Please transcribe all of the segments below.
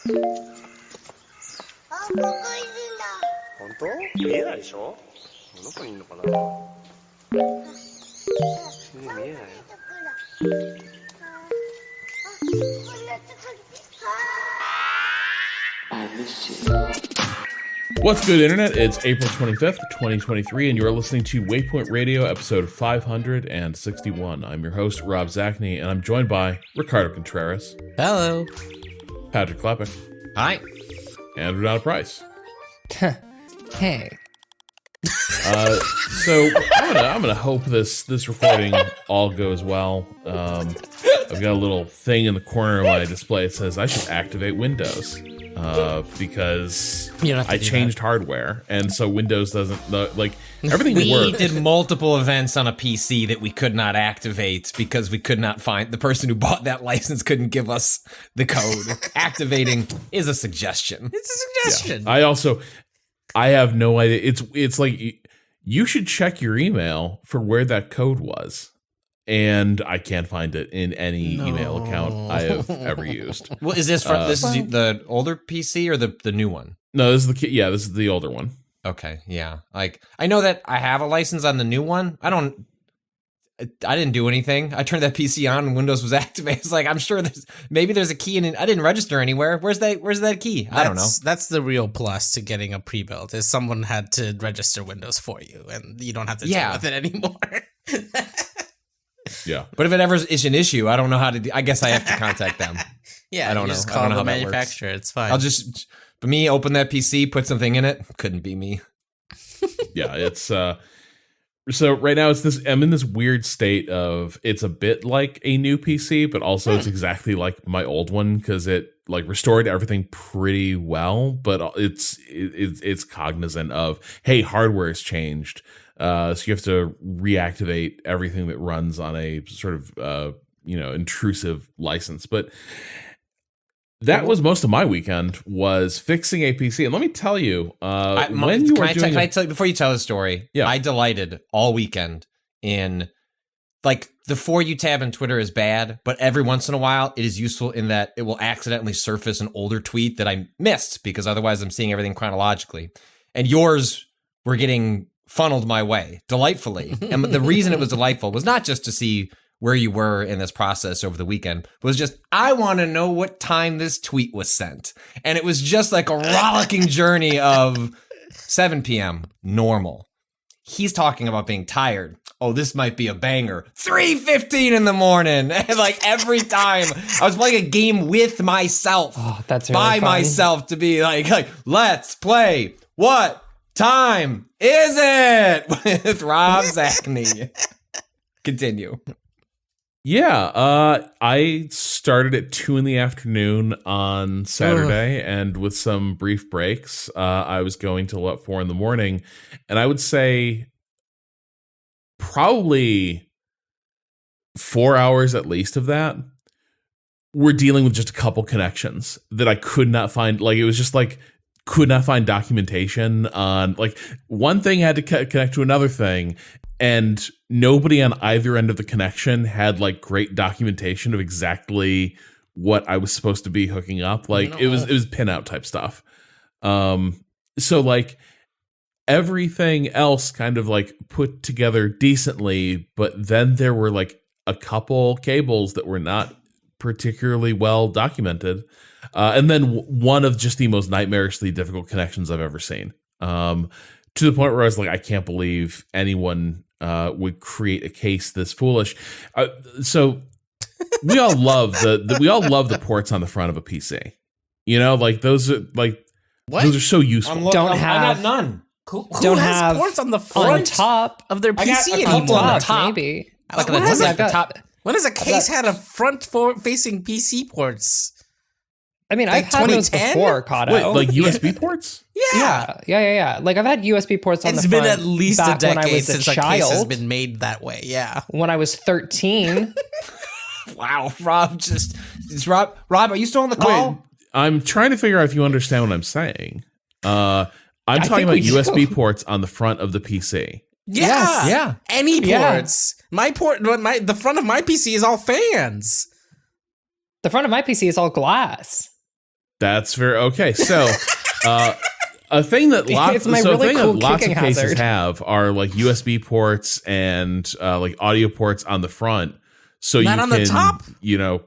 本当？見えないでしょ？どこにいるのかな？見えないよ。What's good, Internet? It's April 25th, 2023, and you're listening to Waypoint Radio, episode 561. I'm your host, Rob Zachney, and I'm joined by Ricardo Contreras. Hello. Patrick Klepek. Hi. And Renata Price. Hey. So I'm gonna hope this recording all goes well. I've got a little thing in the corner of my display that says I should activate Windows because I changed hardware, and so Windows doesn't like everything works. We did multiple events on a PC that we could not activate because we could not find the person who bought that license couldn't give us the code. Activating is a suggestion. It's a suggestion. Yeah. I have no idea. It's like you should check your email for where that code was. And I can't find it in any email account I have ever used. Well, is this from this is the older PC or the new one? No, this is the older one. Okay, yeah. Like I know that I have a license on the new one. I didn't do anything. I turned that PC on and Windows was activated. It's like I'm sure there's a key in it. I didn't register anywhere. Where's that key? I don't know. That's the real plus to getting a pre-built is someone had to register Windows for you, and you don't have to deal with it anymore. Yeah, but if it ever is an issue, I don't know how to. I guess I have to contact them. Yeah, I don't know. Just I call don't know the how that manufacturer. works. It's fine. I'll just for me open that PC, put something in it. Couldn't be me. Yeah, it's so right now I'm in this weird state of it's a bit like a new PC, but also it's exactly like my old one because it like restored everything pretty well, but it's cognizant of, hey, hardware has changed. So you have to reactivate everything that runs on a sort of intrusive license. But that was most of my weekend was fixing a PC. And let me tell you, can I tell you before you tell the story? Yeah. I delighted all weekend in like the For You tab in Twitter is bad, but every once in a while it is useful in that it will accidentally surface an older tweet that I missed because otherwise I'm seeing everything chronologically. And yours were getting funneled my way delightfully. And the reason it was delightful was not just to see where you were in this process over the weekend, but was just, I want to know what time this tweet was sent. And it was just like a rollicking journey of 7 p.m. normal. He's talking about being tired. Oh, this might be a banger. 3:15 in the morning. And like every time I was playing a game with myself. Oh, that's really by fun. myself to be like, let's play. What time is it? With Rob Zachney. Continue. Yeah, I started at 2 p.m. on Saturday, and with some brief breaks, I was going till 4 a.m. And I would say probably 4 hours at least of that were dealing with just a couple connections that I could not find. Like, it was just like, could not find documentation on, like, one thing had to connect to another thing, and nobody on either end of the connection had like great documentation of exactly what I was supposed to be hooking up. Like it was pinout type stuff. So like everything else kind of like put together decently, but then there were like a couple cables that were not particularly well documented. And then one of just the most nightmarishly difficult connections I've ever seen. To the point where I was like, I can't believe anyone would create a case this foolish. So we all love the ports on the front of a PC. You know, like those are like those are so useful. I got none. Who Don't has have ports on the front top of their I got PC a anymore? couple on the top. maybe. Like When that's has like the top. When has a case had a front-facing PC ports? I mean, Like I've had those 2010? before, Cado. Wait, like USB ports? Yeah. Like I've had USB ports on It's the been front at least a back when I decade was since a a case has child. been made that way. Yeah. When I was 13. Wow, Rob Rob, are you still on the call? Wait, I'm trying to figure out if you understand what I'm saying. I'm talking think about we do. USB ports on the front of the PC. Yeah. Yes. Yeah. Any Yeah. ports. The front of my PC is all fans. The front of my PC is all glass. That's very okay. So, a thing that It's my really cool lots of kicking cases hazard. have are like USB ports and like audio ports on the front. So Not you on can, the top? you know,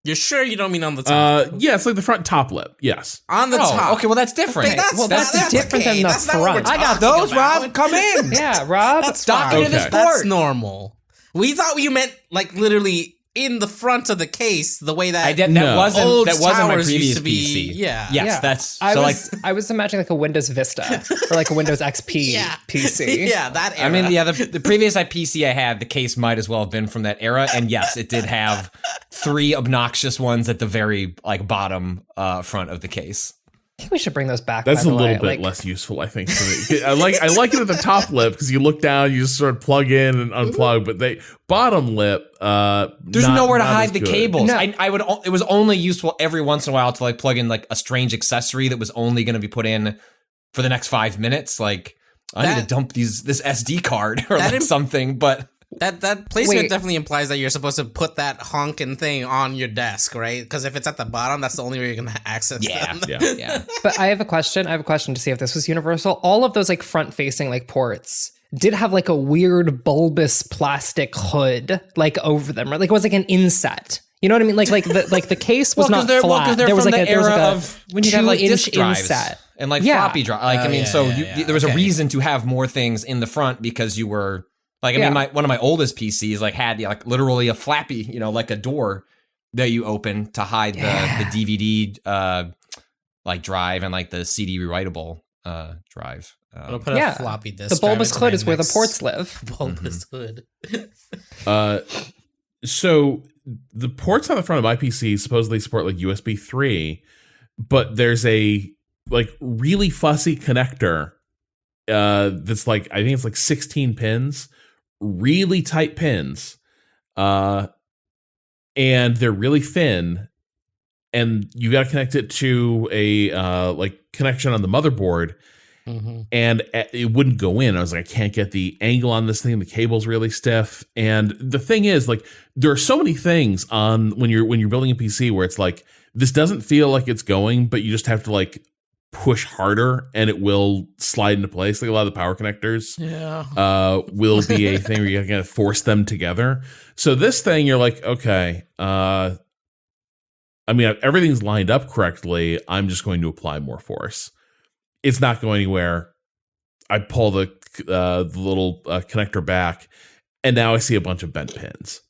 You're sure you don't mean on the top? yeah, it's like the front top lip. Yes. On the top. Okay, well that's different. Okay, that's, Well, that's different than the That's not what front. we're I got talking those, about. Rob. Come in. Yeah, Rob. That's Dock fine. into the Okay. sport. That's normal. We thought you meant like literally in the front of the case, the way that That No. old wasn't my towers previous used to be. PC. Yeah. Yes, Yeah. that's I so was I was imagining like a Windows Vista or like a Windows XP Yeah. PC. Yeah, that era. I mean, yeah, the previous PC I had, the case might as well have been from that era, and yes, it did have 3 obnoxious ones at the very like bottom front of the case. I think we should bring those back. That's by a the little way. bit Like, less useful, I think. For me. I like it at the top lip because you look down, you just sort of plug in and unplug. But they bottom lip, There's not- nowhere to not hide as the good. cables. No. I would. It was only useful every once in a while to like plug in like a strange accessory that was only going to be put in for the next 5 minutes. Like I need to That- dump this SD card or That like something. But That placement Wait. definitely implies that you're supposed to put that honking thing on your desk, right? Because if it's at the bottom, that's the only way you're gonna access yeah, them. yeah. but I have a question. I have a question to see if this was universal. All of those like front-facing like ports did have like a weird bulbous plastic hood like over them, right? Like it was like an inset. You know what I mean? Like the case was not flat. they're There was from like the there was era like a of when you have like 2-inch disk drives inset. and like Yeah. floppy drive. Like Oh, I mean, yeah, so yeah, there was a okay. reason to have more things in the front because you were like I Yeah. mean, one of my oldest PCs like had like literally a flappy, you know, like a door that you open to hide the DVD like drive and like the CD rewritable drive. I'll put Yeah. a floppy disk. The bulbous drive into my hood is where the next ports live. Bulbous hood. So the ports on the front of my PC supposedly support like USB 3, but there's a like really fussy connector that's like I think it's like 16 pins, really tight pins, and they're really thin, and you got to connect it to a like connection on the motherboard. Mm-hmm. And it wouldn't go in. I was like, I can't get the angle on this thing. The cable's really stiff. And the thing is, like, there are so many things on when you're building a PC where it's like this doesn't feel like it's going, but you just have to like push harder and it will slide into place. Like a lot of the power connectors will be a thing where you gotta force them together. So this thing, you're like, okay, I mean, everything's lined up correctly. I'm just going to apply more force. It's not going anywhere. I pull the little connector back, and now I see a bunch of bent pins.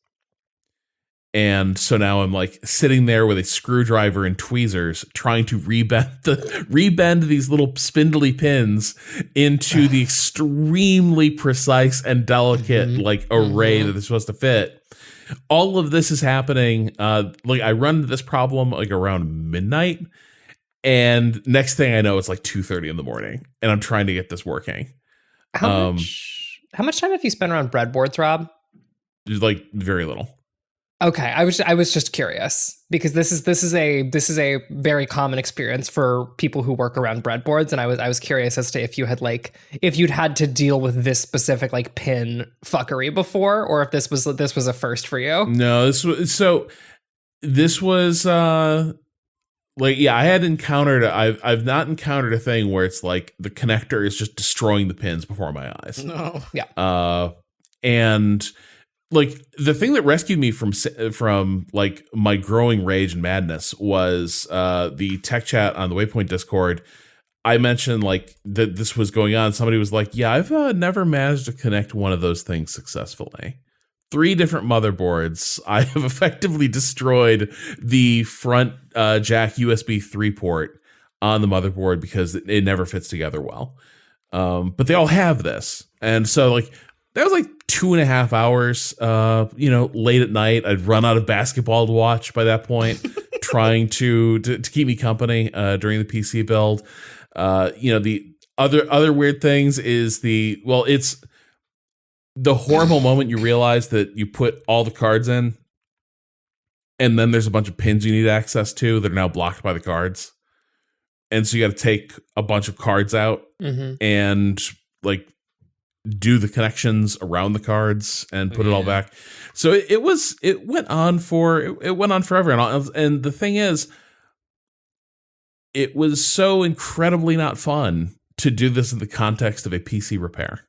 And so now I'm like sitting there with a screwdriver and tweezers trying to rebend these little spindly pins into the extremely precise and delicate like array that they're supposed to fit. All of this is happening. Like I run into this problem like around midnight. And next thing I know, it's like 2:30 in the morning, and I'm trying to get this working. How much time have you spent around breadboards, Rob? Like very little. Okay, I was just curious because this is a very common experience for people who work around breadboards, and I was curious as to if you'd had to deal with this specific like pin fuckery before, or if this was a first for you. No, this was like, yeah, I had encountered. I've not encountered a thing where it's like the connector is just destroying the pins before my eyes. No. And like the thing that rescued me from like my growing rage and madness was the tech chat on the Waypoint Discord. I mentioned like that this was going on. Somebody was like, "Yeah, I've never managed to connect one of those things successfully. 3 different motherboards. I have effectively destroyed the front jack USB 3 port on the motherboard because it never fits together well. But they all have this. And so like that was like 2.5 hours, late at night. I'd run out of basketball to watch by that point, trying to keep me company during the PC build. The other weird things is it's the horrible moment you realize that you put all the cards in and then there's a bunch of pins you need access to that are now blocked by the cards. And so you got to take a bunch of cards out and like do the connections around the cards and put it all back. So it went on forever. And the thing is, it was so incredibly not fun to do this in the context of a PC repair.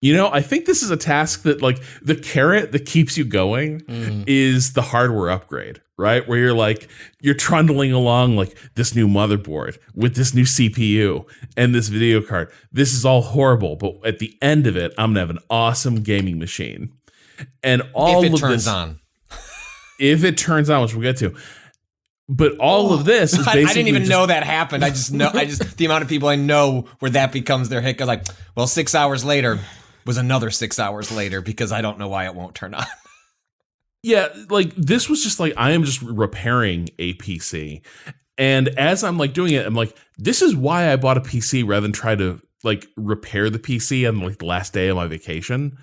You know, I think this is a task that, like, the carrot that keeps you going is the hardware upgrade, right? Where you're like, you're trundling along like this new motherboard with this new CPU and this video card. This is all horrible, but at the end of it, I'm gonna have an awesome gaming machine. And all if it of turns this, on. if it turns on, which we'll get to. But all of this is basically I didn't even know that happened. I just know the amount of people I know where that becomes their hit. 'Cause like, well, 6 hours later was another 6 hours later because I don't know why it won't turn on. Yeah, like this was just like, I am just repairing a PC. And as I'm like doing it, I'm like, this is why I bought a PC rather than try to like repair the PC on like the last day of my vacation.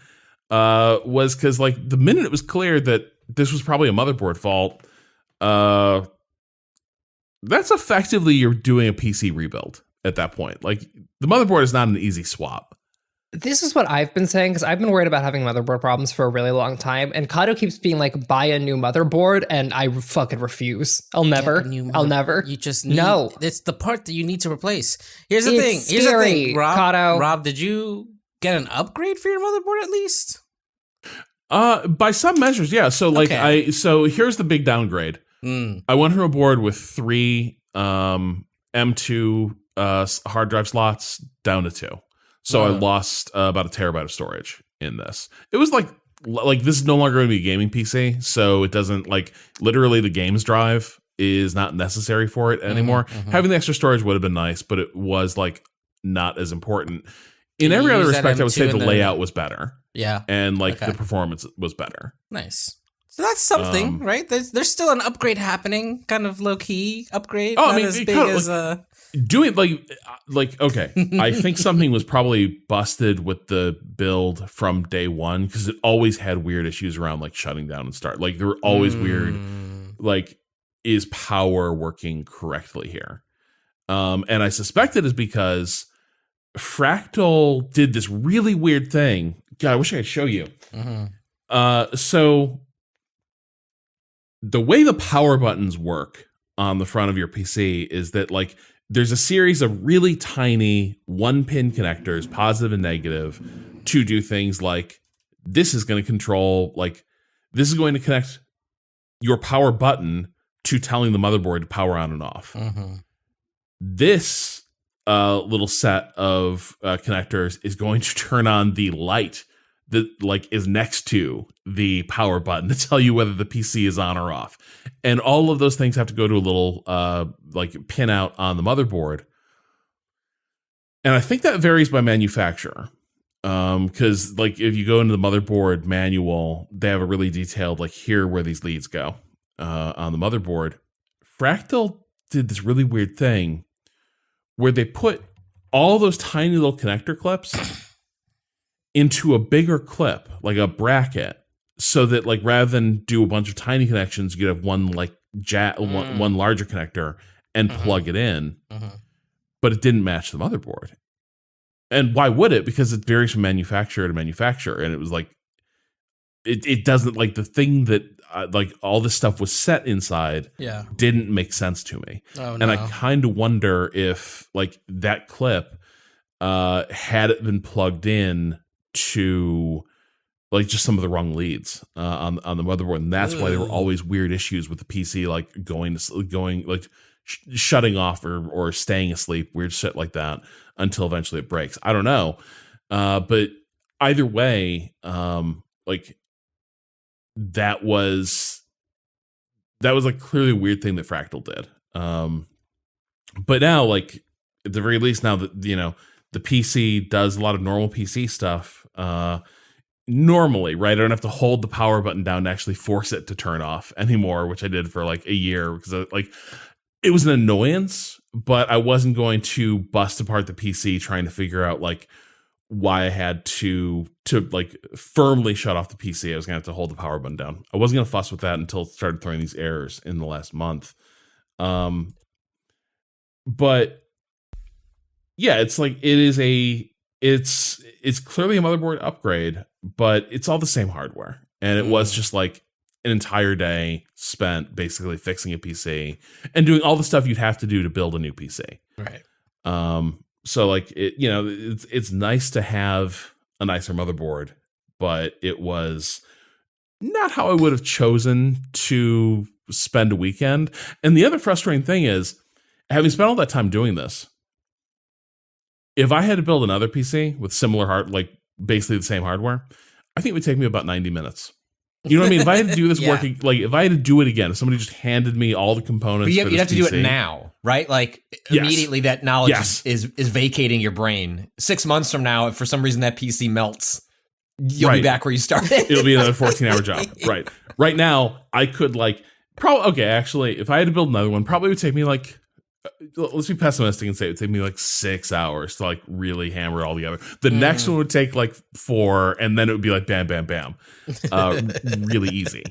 Was because like the minute it was clear that this was probably a motherboard fault, that's effectively you're doing a PC rebuild at that point. Like the motherboard is not an easy swap. This is what I've been saying, because I've been worried about having motherboard problems for a really long time. And Cado keeps being like, buy a new motherboard. And I fucking refuse. I'll never. You just need, no. It's the part that you need to replace. Here's the It's thing. scary, Rob, Cado. Rob, did you get an upgrade for your motherboard at least? By some measures, yeah. So like Okay. so here's the big downgrade. I went from a board with 3 M2 hard drive slots down to 2. So I lost about a terabyte of storage in this. It was like this is no longer going to be a gaming PC, so it doesn't like literally the games drive is not necessary for it anymore. Having the extra storage would have been nice, but it was like not as important. In every other respect, I would say the layout was better. Yeah. And like the performance was better. Nice. So that's something, right? There's still an upgrade happening, kind of low key upgrade. Oh, not I mean, as it big kinda, as doing like okay. I think something was probably busted with the build from day one because it always had weird issues around like shutting down and start. Like there were always weird. Like, is power working correctly here? And I suspect it is because Fractal did this really weird thing. God, I wish I could show you. So the way the power buttons work on the front of your PC is that like there's a series of really tiny 1-pin connectors, positive and negative, to do things like this is going to control, like this is going to connect your power button to telling the motherboard to power on and off. This little set of connectors is going to turn on the light that like is next to the power button to tell you whether the PC is on or off. And all of those things have to go to a little like pin out on the motherboard. And I think that varies by manufacturer. Because like if you go into the motherboard manual, they have a really detailed like here where these leads go on the motherboard. Fractal did this really weird thing where they put all those tiny little connector clips into a bigger clip, like a bracket, so that like rather than do a bunch of tiny connections, you could have one like one larger connector and plug it in. But it didn't match the motherboard. And why would it? Because it varies from manufacturer to manufacturer. And it was like, it doesn't like the thing that like all this stuff was set inside didn't make sense to me. And I kind of wonder if like that clip had it been plugged in to like just some of the wrong leads on the motherboard, and that's why there were always weird issues with the PC, like going like shutting off or staying asleep, weird shit like that, until eventually it breaks. I don't know, but either way, like that was like clearly a weird thing that Fractal did. But now, like at the very least, now that you know the PC does a lot of normal PC stuff. Normally, right? I don't have to hold the power button down to actually force it to turn off anymore, which I did for like a year because like it was an annoyance, but I wasn't going to bust apart the PC trying to figure out like why I had to like firmly shut off the PC. I was gonna have to hold the power button down. I wasn't gonna fuss with that until it started throwing these errors in the last month. But yeah, it's like it's clearly a motherboard upgrade, but it's all the same hardware. And it was just like an entire day spent basically fixing a PC and doing all the stuff you'd have to do to build a new PC. Right. So like it's nice to have a nicer motherboard, but it was not how I would have chosen to spend a weekend. And the other frustrating thing is, having spent all that time doing this, if I had to build another PC with similar like basically the same hardware, I think it would take me about 90 minutes. You know what I mean? If I had to do this work, like if I had to do it again, if somebody just handed me all the components, but you'd have to do it now, right? Like immediately that knowledge is vacating your brain. 6 months from now, if for some reason that PC melts, you'll be back where you started. It'll be another 14-hour job. Right. Right now, I could actually, if I had to build another one, probably would take me like, let's be pessimistic and say it would take me like 6 hours to like really hammer it all together. The next one would take like 4, and then it would be like bam, bam, bam. Really easy.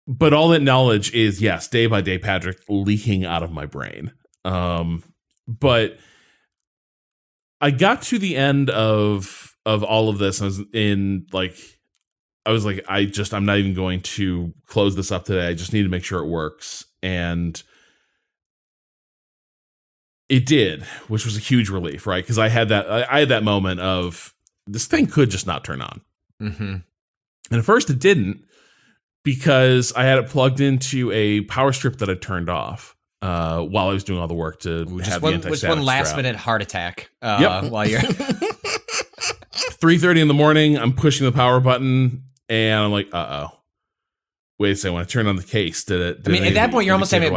But all that knowledge is, yes, day by day, Patrick, leaking out of my brain. But I got to the end of all of this, and I was like, I'm not even going to close this up today. I just need to make sure it works. And it did, which was a huge relief, right? Because I had that moment of this thing could just not turn on. Mm-hmm. And at first it didn't, because I had it plugged into a power strip that I turned off while I was doing all the work to have the anti-static strap. One last minute heart attack while you're 3:30 in the morning. I'm pushing the power button and I'm like, wait a second. When I turned on the case, did it? At that point, you're almost having.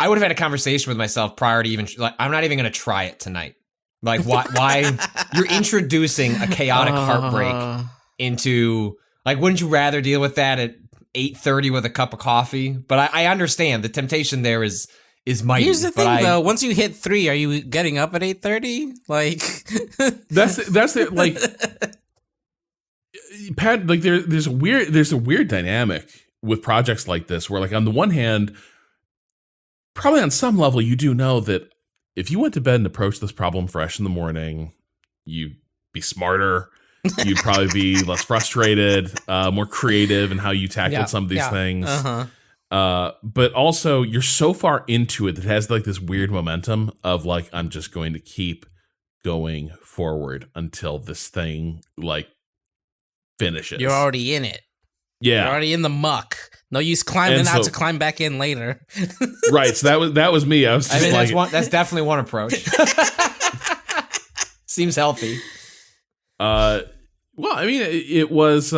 I would have had a conversation with myself prior to even I'm not even going to try it tonight. Like why you're introducing a chaotic heartbreak into wouldn't you rather deal with that at 8:30 with a cup of coffee? But I understand the temptation there is mighty. Here's the thing though, once you hit 3, are you getting up at 8:30? That's it. Pat, there's a weird dynamic with projects like this where on the one hand, probably on some level, you do know that if you went to bed and approached this problem fresh in the morning, you'd be smarter. You'd probably be less frustrated, more creative in how you tackled some of these things. But also, you're so far into it that it has this weird momentum of I'm just going to keep going forward until this thing finishes. You're already in it. Yeah, you're already in the muck. No use climbing out to climb back in later. Right. So that was me. I was just that's definitely one approach. Seems healthy. Well, it was.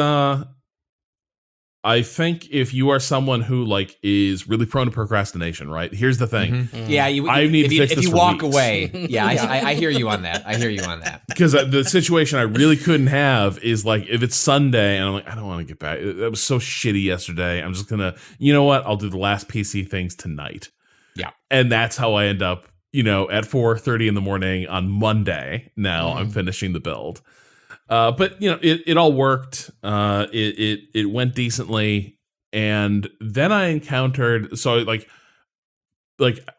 I think if you are someone who is really prone to procrastination, right? Here's the thing. Mm-hmm. Yeah, if you walk away. Yeah, I hear you on that. Because the situation I really couldn't have is if it's Sunday and I'm I don't want to get back. That was so shitty yesterday. I'm just gonna, you know what? I'll do the last PC things tonight. Yeah, and that's how I end up. At 4:30 in the morning on Monday. Now I'm finishing the build. But it all worked. It went decently, and then I encountered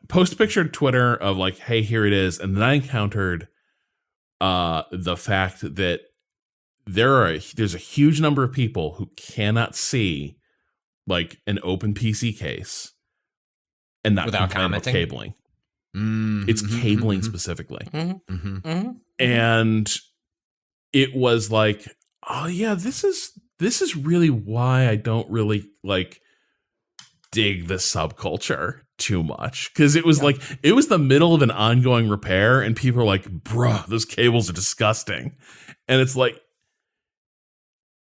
post a picture on Twitter of hey, here it is, and then I encountered the fact that there's a huge number of people who cannot see an open PC case and not without commenting cabling. It's cabling specifically, and it was oh yeah, this is really why I don't really dig the subculture too much, because it was it was the middle of an ongoing repair and people are bruh, those cables are disgusting, and it's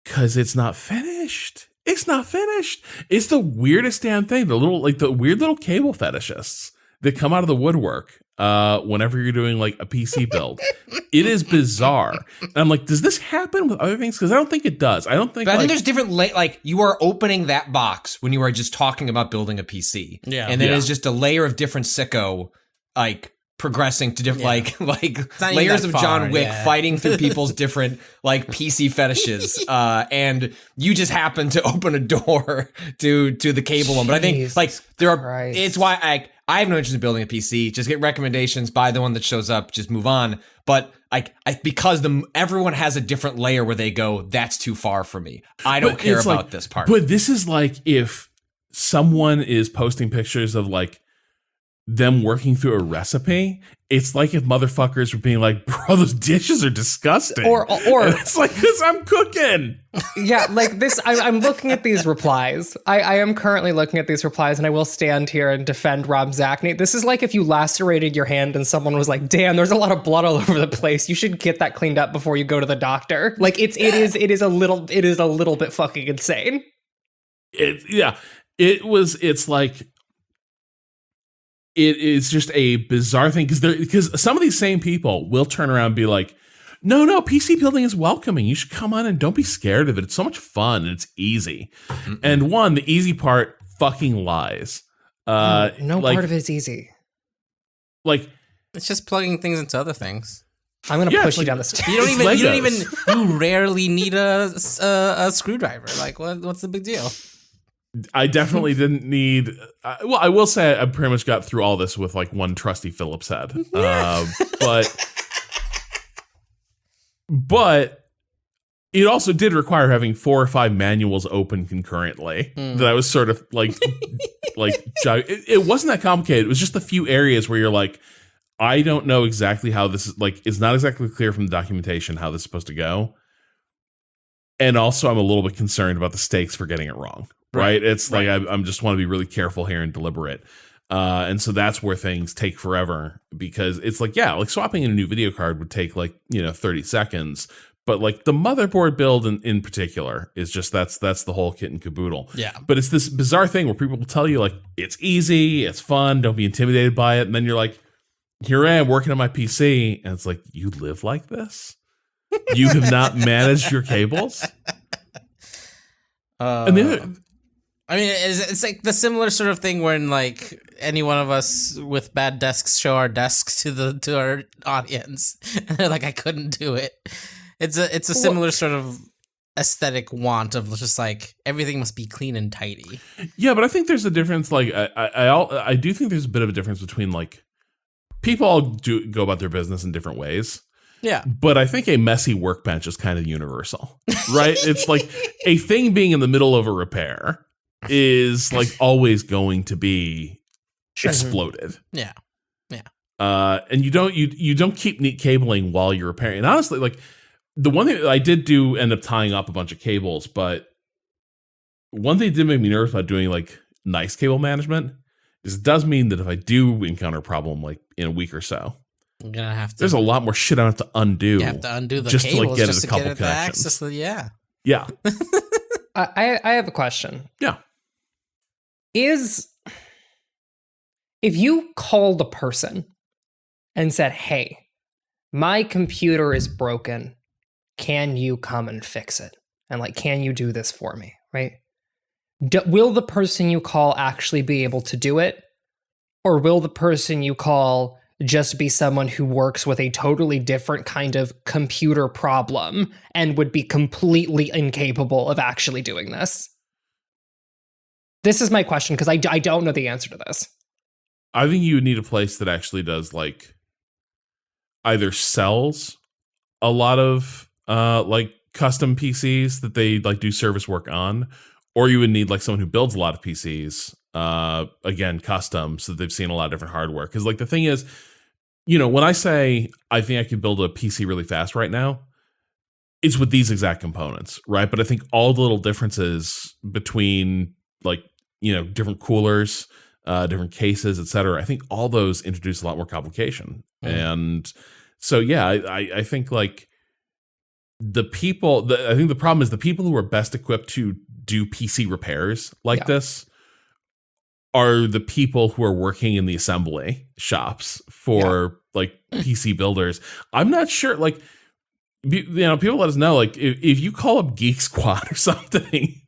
because it's not finished. It's not finished. It's the weirdest damn thing. The weird little cable fetishists that come out of the woodwork whenever you're doing a PC build. It is bizarre. And I'm does this happen with other things? Because I don't think it does. I think there's different you are opening that box when you are just talking about building a PC. Yeah. And then it's just a layer of different sicko progressing to different layers of John Wick fighting through people's different PC fetishes. And you just happen to open a door to the cable one. But I think there are Christ. It's why I have no interest in building a PC. Just get recommendations, buy the one that shows up, just move on. But because everyone has a different layer where they go, that's too far for me. I don't care about this part. But this is like if someone is posting pictures of like them working through a recipe. It's like if motherfuckers were being like, bro, those dishes are disgusting. Or and it's like, because I'm cooking. Yeah, like this, I'm looking at these replies. I am currently looking at these replies, and I will stand here and defend Rob Zachney. This is like if you lacerated your hand and someone was like, damn, there's a lot of blood all over the place. You should get that cleaned up before you go to the doctor. Like it is a little bit fucking insane. It's like, it is just a bizarre thing because some of these same people will turn around and be like, no, PC building is welcoming. You should come on and don't be scared of it. It's so much fun and it's easy. Mm-mm. And the easy part fucking lies. No part of it is easy. Like, it's just plugging things into other things. I'm gonna push you down the stairs. You rarely need a screwdriver. Like, what's the big deal? I definitely didn't need. I will say I pretty much got through all this with like one trusty Phillips head. But it also did require having 4 or 5 manuals open concurrently. That I was sort of like, it wasn't that complicated. It was just a few areas where you're like, I don't know exactly how this is. Like, it's not exactly clear from the documentation how this is supposed to go. And also, I'm a little bit concerned about the stakes for getting it wrong. Right? It's like I'm just want to be really careful here and deliberate. And so that's where things take forever because it's like, yeah, like swapping in a new video card would take like, 30 seconds. But like the motherboard build in particular is just that's the whole kit and caboodle. Yeah. But it's this bizarre thing where people will tell you like it's easy, it's fun, don't be intimidated by it. And then you're like, here I am working on my PC. And it's like, you live like this? You have not managed your cables? And the other, I mean, it's like the similar sort of thing when like any one of us with bad desks show our desks to our audience, and they're like, "I couldn't do it." It's a similar sort of aesthetic want of just like everything must be clean and tidy. Yeah, but I think there's a difference. Like I do think there's a bit of a difference between like people all go about their business in different ways. Yeah. But I think a messy workbench is kind of universal, right? It's like a thing being in the middle of a repair is like always going to be exploded. Yeah. And you don't keep neat cabling while you're repairing. And honestly, like the one thing I did do end up tying up a bunch of cables, but one thing that did make me nervous about doing like nice cable management is it does mean that if I do encounter a problem like in a week or so, you're gonna have to. There's a lot more shit I have to undo. You have to undo the just cables to like get just a couple to get connections. access to, yeah. I have a question. Yeah. If you called a person and said, hey, my computer is broken, can you come and fix it? And like, can you do this for me? Right? Will the person you call actually be able to do it? Or will the person you call just be someone who works with a totally different kind of computer problem and would be completely incapable of actually doing this? This is my question, because I don't know the answer to this. I think you would need a place that actually does like either sells a lot of like custom PCs that they like do service work on, or you would need like someone who builds a lot of PCs, again, custom, so they've seen a lot of different hardware. Because like the thing is, when I say I think I could build a PC really fast right now, it's with these exact components, right? But I think all the little differences between like, different coolers, different cases, etc. I think all those introduce a lot more complication. And so, yeah, I think like I think the problem is the people who are best equipped to do PC repairs like this are the people who are working in the assembly shops for like PC builders. I'm not sure, like, people let us know, like, if you call up Geek Squad or something,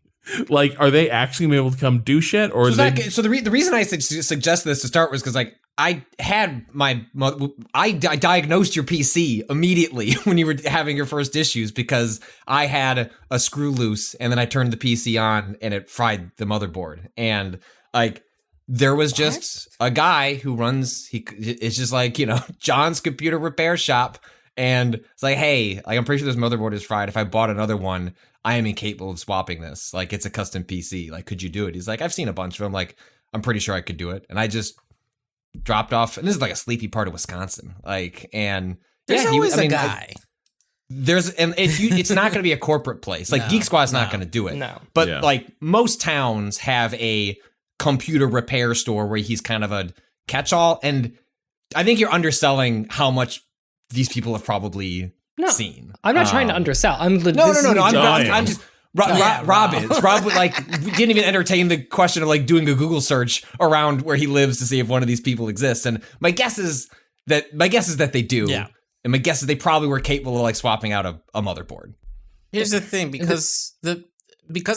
like, are they actually gonna be able to come do shit? Or the reason I suggest this to start was because like I diagnosed your PC immediately when you were having your first issues because I had a screw loose and then I turned the PC on and it fried the motherboard. And like there was just a guy who runs, it's just like, John's computer repair shop. And it's like, hey, like, I'm pretty sure this motherboard is fried. If I bought another one, I am incapable of swapping this. Like, it's a custom PC. Like, could you do it? He's like, I've seen a bunch of them. Like, I'm pretty sure I could do it. And I just dropped off. And this is like a sleepy part of Wisconsin. Like, and there's always a guy. It's not going to be a corporate place. Like, Geek Squad's not going to do it. No. But like most towns have a computer repair store where he's kind of a catch-all. And I think you're underselling how much these people have probably seen. I'm not trying to undersell. I'm just Rob is. Rob didn't even entertain the question of like doing a Google search around where he lives to see if one of these people exists. And my guess is that they do. Yeah. And my guess is they probably were capable of like swapping out a motherboard. Here's the thing, because the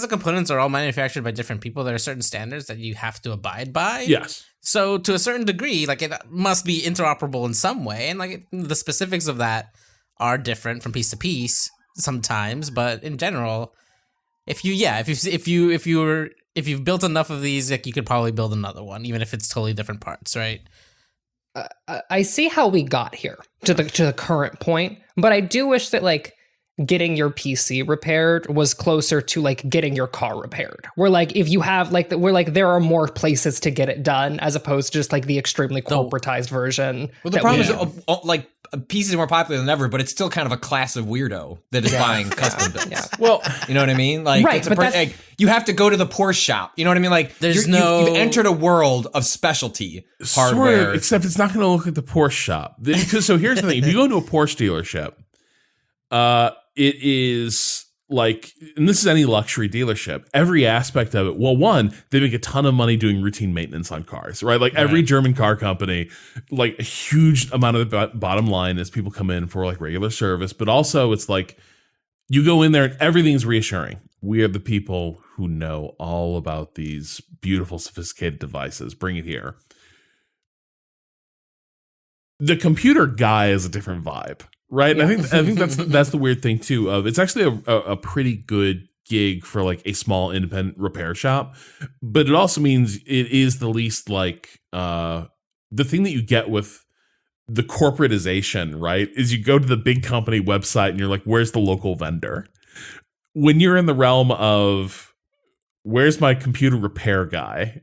components are all manufactured by different people, there are certain standards that you have to abide by. Yes. So to a certain degree, like, it must be interoperable in some way, and like the specifics of that are different from piece to piece sometimes. But in general, if you've built enough of these, like, you could probably build another one, even if it's totally different parts, right? I see how we got here to the current point, but I do wish that like getting your PC repaired was closer to like getting your car repaired. Where like if you have like there are more places to get it done as opposed to just like the extremely corporatized version. Well, the problem is like PCs are more popular than ever, but it's still kind of a class of weirdo that is buying custom builds. Yeah. Well, you know what I mean? Like, right, like, you have to go to the Porsche shop. You know what I mean? Like, you've entered a world of specialty hardware. Sort of, except it's not going to look like the Porsche shop. So here's the thing: if you go into a Porsche dealership, it is like, and this is any luxury dealership, every aspect of it. Well, one, they make a ton of money doing routine maintenance on cars, right? Like every German car company, like a huge amount of the bottom line is people come in for like regular service, but also it's like you go in there and everything's reassuring. We are the people who know all about these beautiful, sophisticated devices. Bring it here. The computer guy is a different vibe. Right. Yeah. And I think that's the weird thing, too, of it's actually a pretty good gig for like a small independent repair shop. But it also means it is the least like the thing that you get with the corporatization. Right. Is you go to the big company website and you're like, where's the local vendor? When you're in the realm of where's my computer repair guy?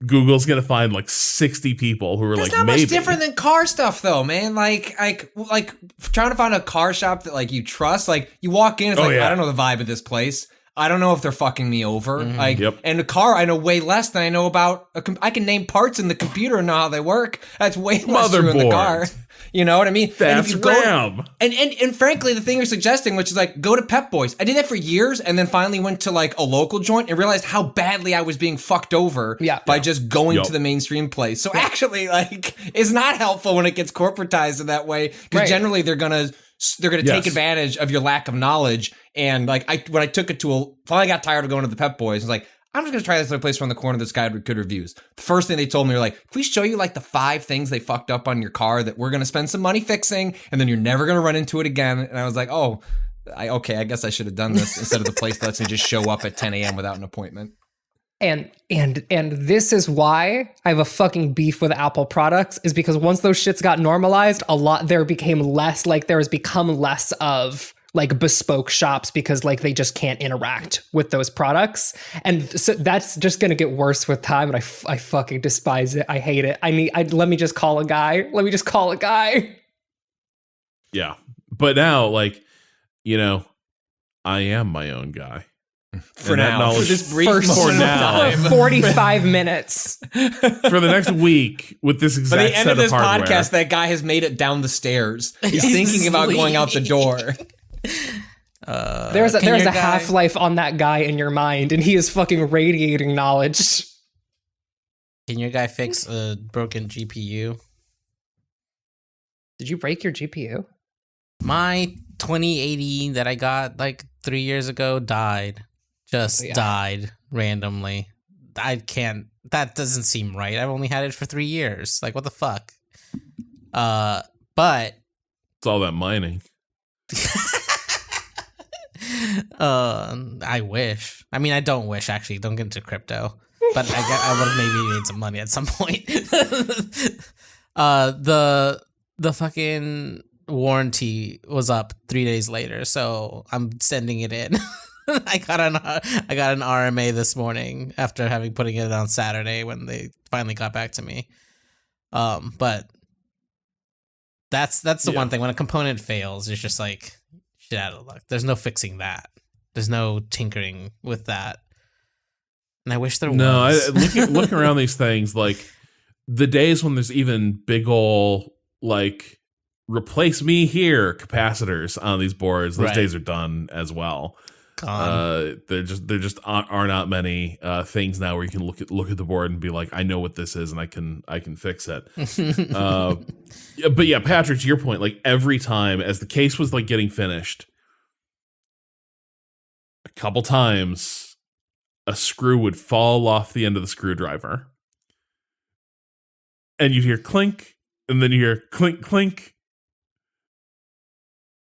Google's gonna find like 60 people who are That's like, not maybe. Much different than car stuff, though, man. Like trying to find a car shop that like you trust. Like you walk in, it's I don't know the vibe of this place. I don't know if they're fucking me over. And the car, I know way less than I know about. I can name parts in the computer and know how they work. That's way less true in the car. You know what I mean? That's RAM. And frankly, the thing you're suggesting, which is like, go to Pep Boys. I did that for years and then finally went to like a local joint and realized how badly I was being fucked over by just going to the mainstream place. So actually, like, it's not helpful when it gets corporatized in that way, because generally they're gonna take advantage of your lack of knowledge. And like, when I took it finally got tired of going to the Pep Boys, I was like, I'm just going to try this other place around the corner that's got good reviews. The first thing they told me, were like, can we show you like the 5 things they fucked up on your car that we're going to spend some money fixing, and then you're never going to run into it again? And I was like, I guess I should have done this instead of the place that lets me just show up at 10 a.m. without an appointment. And this is why I have a fucking beef with Apple products, is because once those shits got normalized, there has become less of like bespoke shops, because like they just can't interact with those products. And so that's just going to get worse with time. And I fucking despise it. I hate it. Let me just call a guy. Yeah. But now, like, you know, I am my own guy. For now, for this brief moment of time. 45 minutes. For the next week with this exact By the end set of this hardware. podcast, that guy has made it down the stairs. He's thinking about going out the door. There's a half-life on that guy in your mind, and he is fucking radiating knowledge. Can your guy fix a broken GPU? Did you break your GPU? My 2080 that I got like 3 years ago died. Died randomly. That doesn't seem right. I've only had it for 3 years. Like, what the fuck? But it's all that mining. I wish. I mean, I don't wish, actually. Don't get into crypto. but I would have maybe made some money at some point. The fucking warranty was up 3 days later, so I'm sending it in. I got an RMA this morning after having putting it on Saturday when they finally got back to me. But that's the one thing. When a component fails, it's just like shit out of luck. There's no fixing that. There's no tinkering with that. And I wish there was. No, looking around these things, like the days when there's even big ol' like replace me here capacitors on these boards, those days are done as well. There just are not many things now where you can look at the board and be like, I know what this is and I can fix it. But yeah, Patrick, to your point, like every time as the case was like getting finished, a couple times a screw would fall off the end of the screwdriver, and you'd hear clink, and then you hear clink clink.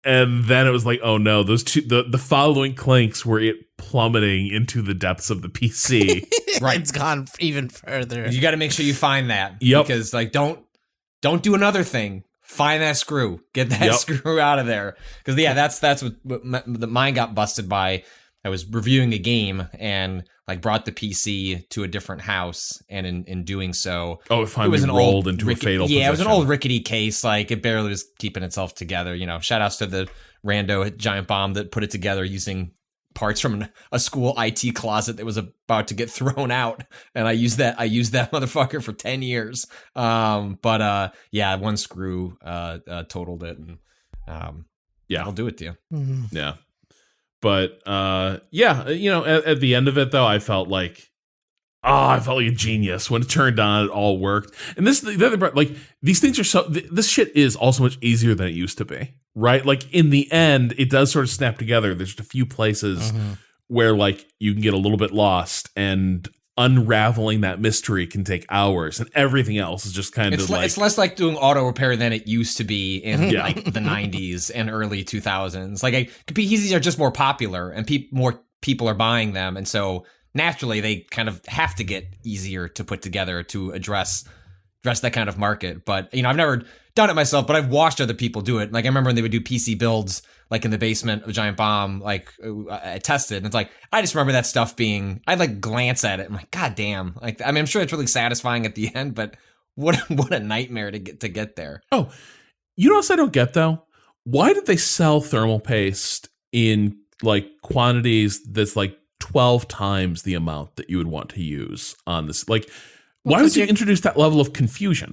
And then it was like, oh no, those two, the following clinks were it plummeting into the depths of the PC. Right. It's gone even further. You got to make sure you find that. Yep. Because like, don't do another thing. Find that screw. Get that screw out of there. Because yeah, that's what mine got busted by. I was reviewing a game and like brought the PC to a different house, and in doing so, it finally rolled into a fatal position. Yeah, it was an old rickety case. Like it barely was keeping itself together. You know, shout outs to the rando at Giant Bomb that put it together using parts from a school IT closet that was about to get thrown out, and I used that motherfucker for 10 years. But one screw totaled it, and I'll do it to you. Mm-hmm. Yeah. But you know, at the end of it though, I felt like a genius when it turned on. It all worked. And this the other part, like these things are this shit is also much easier than it used to be, right? Like in the end, it does sort of snap together. There's just a few places where like you can get a little bit lost, and unraveling that mystery can take hours, and everything else is just kind of like it's less like doing auto repair than it used to be in like the 90s and early 2000s. Like PCs are just more popular, and more people are buying them, and so naturally they kind of have to get easier to put together to address that kind of market. But you know, I've never done it myself, but I've watched other people do it. Like I remember when they would do PC builds like in the basement of Giant Bomb, like I tested, and it's like I just remember that stuff being, I'd like glance at it, I'm like, god damn. Like I mean, I'm sure it's really satisfying at the end, but what a nightmare to get there. Oh, you know what else I don't get though? Why did they sell thermal paste in like quantities that's like 12 times the amount that you would want to use on this? Like, why would you introduce that level of confusion?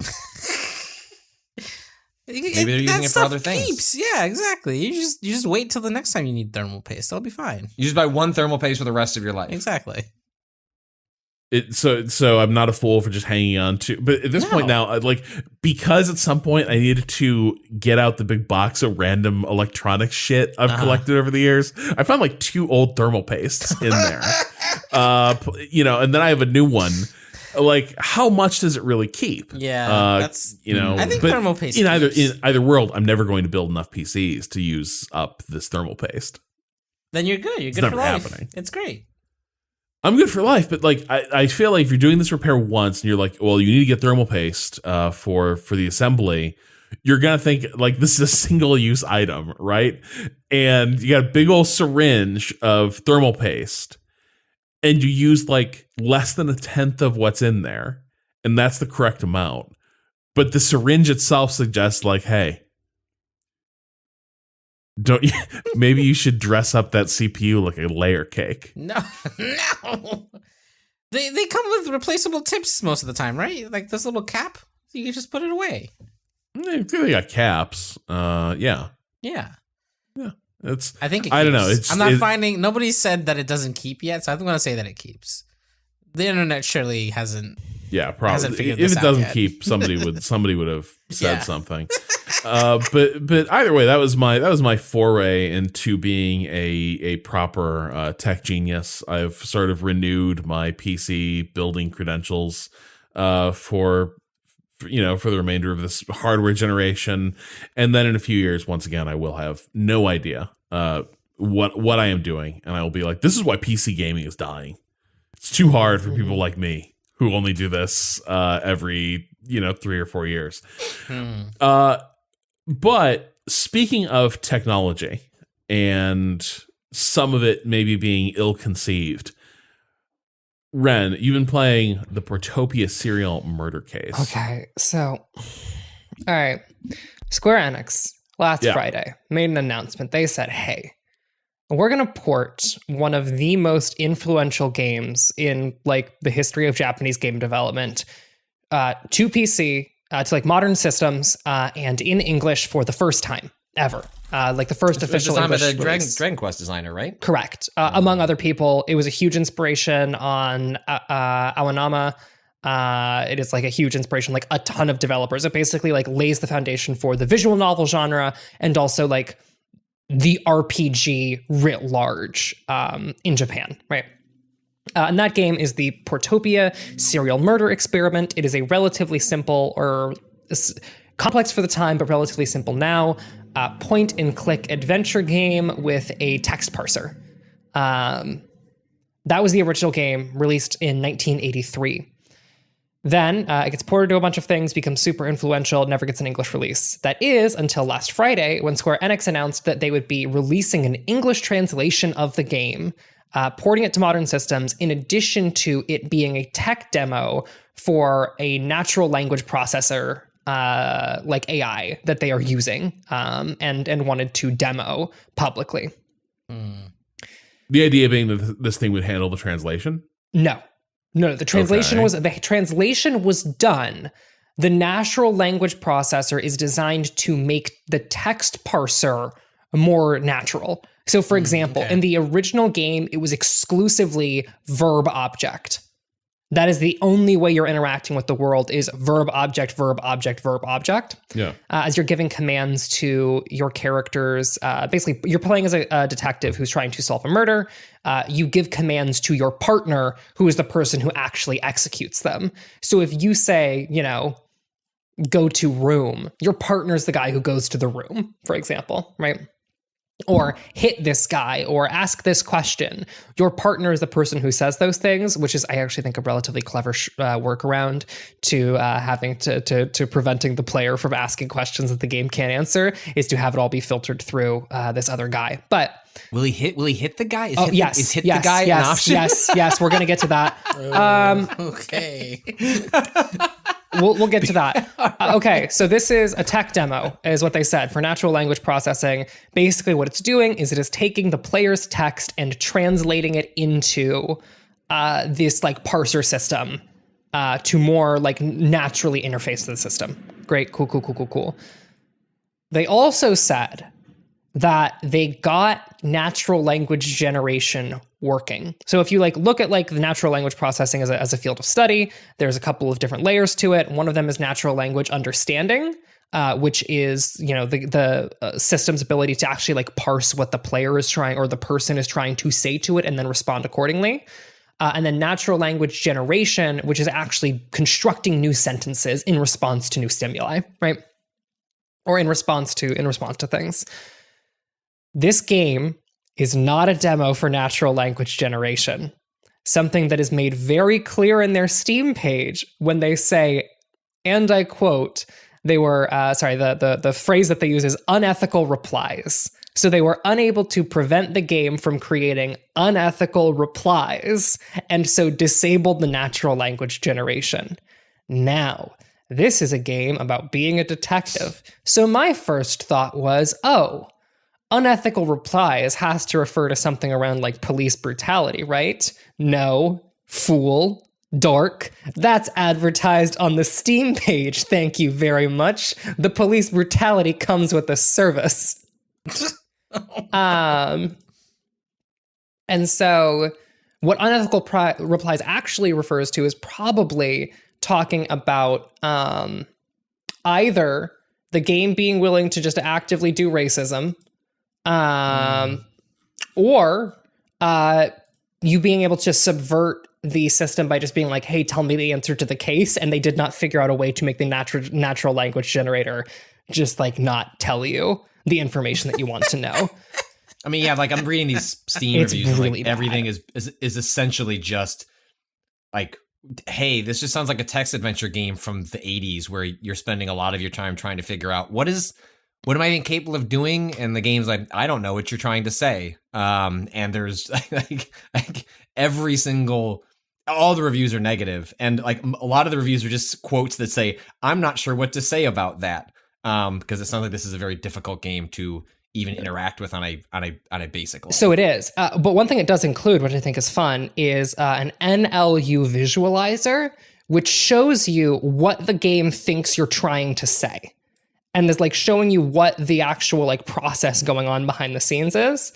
Maybe they're using it for other things. Keeps. Yeah, exactly. You just wait till the next time you need thermal paste. That'll be fine. You just buy one thermal paste for the rest of your life. Exactly. So I'm not a fool for just hanging on to. But at this point now, like because at some point I needed to get out the big box of random electronic shit I've collected over the years, I found like 2 old thermal pastes in there. You know, and then I have a new one. Like, how much does it really keep? Yeah, that's, you know. I think thermal paste in either world, I'm never going to build enough PCs to use up this thermal paste. Then you're good. You're good for life. Happening. It's great. I'm good for life, but like I feel like if you're doing this repair once and you're like, well, you need to get thermal paste for the assembly, you're gonna think like this is a single use item, right? And you got a big old syringe of thermal paste, and you use like less than 1/10 of what's in there, and that's the correct amount. But the syringe itself suggests like, hey, maybe you should dress up that CPU like a layer cake. No. They come with replaceable tips most of the time, right? Like this little cap, you can just put it away. They got caps. Yeah. I think it keeps. I don't know. I'm not finding. Nobody said that it doesn't keep yet, so I'm going to say that it keeps. The internet surely hasn't. Yeah, probably. Hasn't figured if this it doesn't out yet. keep, somebody would have said something. But either way, that was my foray into being a proper tech genius. I've sort of renewed my PC building credentials for the remainder of this hardware generation, and then in a few years, once again, I will have no idea what I am doing, and I will be like, this is why PC gaming is dying. It's too hard for people like me who only do this every 3 or 4 years. But speaking of technology and some of it maybe being ill-conceived, Ren, you've been playing the Portopia Serial Murder Case. Okay, so, all right. Square Enix, last Friday, made an announcement. They said, hey, we're going to port one of the most influential games in, like, the history of Japanese game development to PC, to, like, modern systems, and in English for the first time ever. Like the first official English release. release. Dragon Quest designer, right? Correct. Among other people, it was a huge inspiration on Aonama. It is like a huge inspiration, like a ton of developers. It basically like lays the foundation for the visual novel genre and also like the RPG writ large in Japan, right? And that game is the Portopia Serial Murder Experiment. It is a relatively simple or complex for the time, but relatively simple now. Point-and-click adventure game with a text parser. That was the original game, released in 1983. Then it gets ported to a bunch of things, becomes super influential, never gets an English release. That is until last Friday, when Square Enix announced that they would be releasing an English translation of the game, porting it to modern systems, in addition to it being a tech demo for a natural language processor like AI that they are using and wanted to demo publicly. The idea being that this thing would handle the translation? No. The translation was done. The natural language processor is designed to make the text parser more natural. So, for example, in the original game, it was exclusively verb object. That is the only way you're interacting with the world is verb object, verb object, verb object. Yeah. As you're giving commands to your characters, basically you're playing as a detective who's trying to solve a murder. You give commands to your partner, who is the person who actually executes them. So if you say, go to room, your partner's the guy who goes to the room, for example, right? Or hit this guy, or ask this question. Your partner is the person who says those things, which is, I actually think, a relatively clever workaround to having to preventing the player from asking questions that the game can't answer, is to have it all be filtered through this other guy. But will he hit the guy? Is hit the guy an option? Yes, we're gonna get to that. Okay. We'll get to that. Okay, so this is a tech demo, is what they said, for natural language processing. Basically what it's doing is it is taking the player's text and translating it into this like parser system to more like naturally interface to the system. Great, cool. They also said that they got natural language generation working. So if you like look at like the natural language processing as a field of study, there's a couple of different layers to it. One of them is natural language understanding, which is, the system's ability to actually like parse what the player is trying or the person is trying to say to it and then respond accordingly. And then natural language generation, which is actually constructing new sentences in response to new stimuli, right? Or in response to things. This game is not a demo for natural language generation. Something that is made very clear in their Steam page when they say, and I quote, they were, the phrase that they use is unethical replies. So they were unable to prevent the game from creating unethical replies, and so disabled the natural language generation. Now, this is a game about being a detective. So my first thought was, unethical replies has to refer to something around like police brutality, right? No, fool, dork. That's advertised on the Steam page. Thank you very much. The police brutality comes with the service. And so what unethical replies actually refers to is probably talking about either the game being willing to just actively do racism, or you being able to subvert the system by just being like, hey, tell me the answer to the case, and they did not figure out a way to make the natural language generator just like not tell you the information that you want to know. I mean, yeah, like I'm reading these Steam It's reviews, and really like everything bad. is essentially just like, hey, this just sounds like a text adventure game from the 80s where you're spending a lot of your time trying to figure out what am I even capable of doing? And the game's like, I don't know what you're trying to say. And there's like all the reviews are negative. And like a lot of the reviews are just quotes that say, I'm not sure what to say about that. Because it sounds like this is a very difficult game to even interact with on a basic level. So it is. But one thing it does include, which I think is fun, is an NLU visualizer, which shows you what the game thinks you're trying to say. And is like showing you what the actual like process going on behind the scenes is.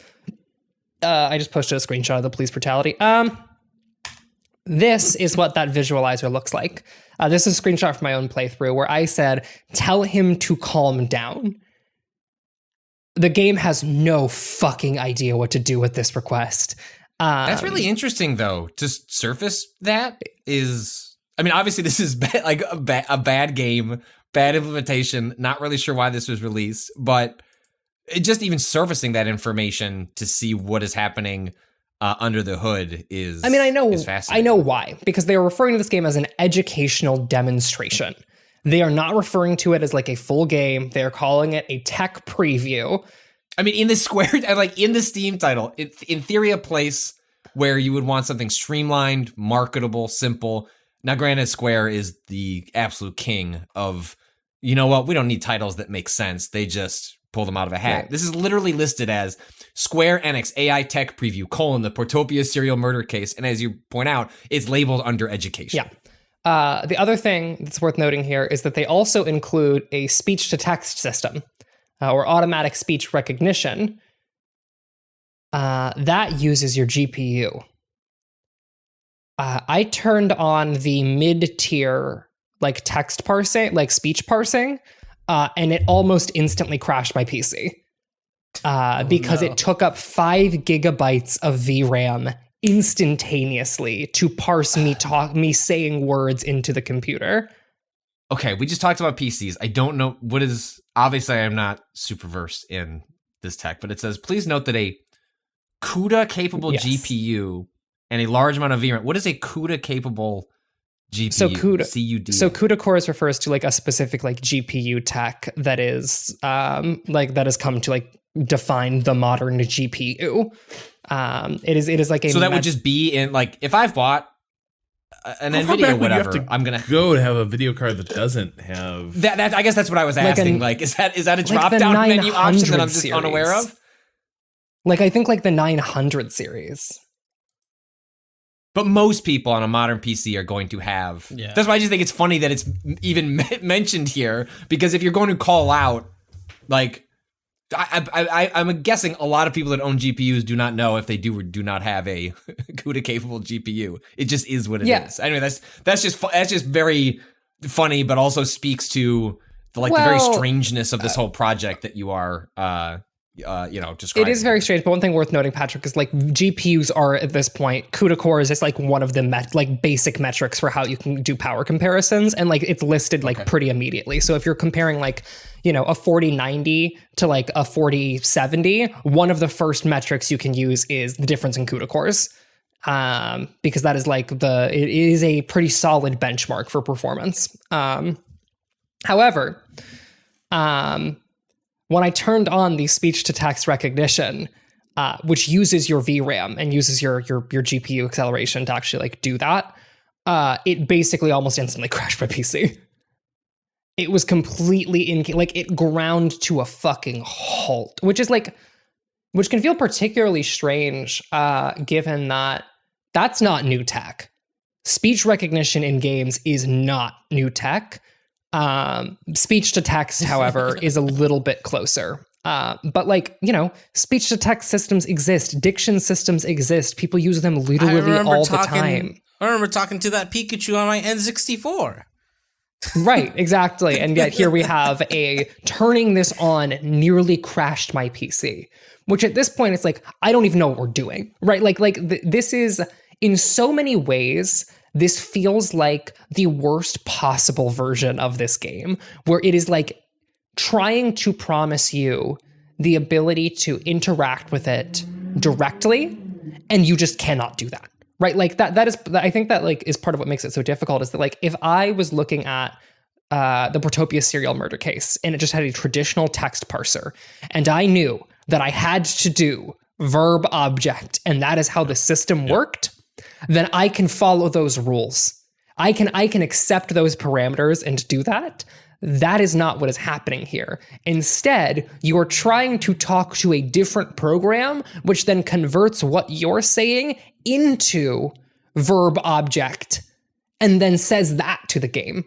I just posted a screenshot of the police brutality. This is what that visualizer looks like. This is a screenshot from my own playthrough where I said, tell him to calm down. The game has no fucking idea what to do with this request. That's really interesting, though. To surface that is, I mean, obviously this is like a bad game, bad implementation. Not really sure why this was released, but it just even surfacing that information to see what is happening under the hood is. I mean, I know why, because they are referring to this game as an educational demonstration. They are not referring to it as like a full game. They are calling it a tech preview. I mean, in the Steam title, it's in theory a place where you would want something streamlined, marketable, simple. Now, granted, Square is the absolute king of, you know what, we don't need titles that make sense. They just pull them out of a hat. Right. This is literally listed as Square Enix AI tech preview, the Portopia Serial Murder Case. And as you point out, it's labeled under education. Yeah. The other thing that's worth noting here is that they also include a speech-to-text system or automatic speech recognition that uses your GPU. I turned on the mid-tier like text parsing, like speech parsing, and it almost instantly crashed my PC because it took up 5 gigabytes of VRAM instantaneously to parse me saying words into the computer. Okay, we just talked about PCs. I don't know what is, obviously I'm not super versed in this tech, but it says, please note that a CUDA capable GPU and a large amount of VRAM. What is a CUDA capable GPU? So CUDA, CUD. So CUDA cores refers to like a specific like GPU tech that is like that has come to like define the modern GPU. It is like a so that would just be in like if I've bought an NVIDIA or whatever, I'm gonna go to have a video card that doesn't have that. I guess that's what I was asking. Like, is that a drop down menu option that I'm just unaware of? Like I think like the 900 series. But most people on a modern PC are going to have. Yeah. That's why I just think it's funny that it's even mentioned here, because if you're going to call out, like, I'm guessing a lot of people that own GPUs do not know if they do or do not have a CUDA capable GPU. It just is what it is. Anyway, that's just very funny, but also speaks to the very strangeness of this whole project that you are describing. It is very strange, but one thing worth noting, Patrick, is like GPUs are at this point, CUDA cores is like one of the basic metrics for how you can do power comparisons, and like it's listed like pretty immediately. So if you're comparing like, you know, a 4090 to like a 4070, one of the first metrics you can use is the difference in CUDA cores, because that is like it is a pretty solid benchmark for performance. However, when I turned on the speech-to-text recognition, which uses your VRAM and uses your GPU acceleration to actually like do that, it basically almost instantly crashed my PC. It was completely it ground to a fucking halt, which can feel particularly strange, given that that's not new tech. Speech recognition in games is not new tech. Speech to text, however, is a little bit closer. But like, you know, speech to text systems exist. Diction systems exist. People use them literally all the time. I remember talking to that Pikachu on my N64. Right, exactly. And yet here we have turning this on nearly crashed my PC, which at this point, it's like, I don't even know what we're doing, right? This is in so many ways, this feels like the worst possible version of this game, where it is like trying to promise you the ability to interact with it directly, and you just cannot do that. right? Like that is, I think that like is part of what makes it so difficult is that like if I was looking at the Portopia Serial Murder Case and it just had a traditional text parser and I knew that I had to do verb object and that is how the system worked, then I can follow those rules. I can accept those parameters and do that. That is not what is happening here. Instead, you are trying to talk to a different program, which then converts what you're saying into verb object and then says that to the game.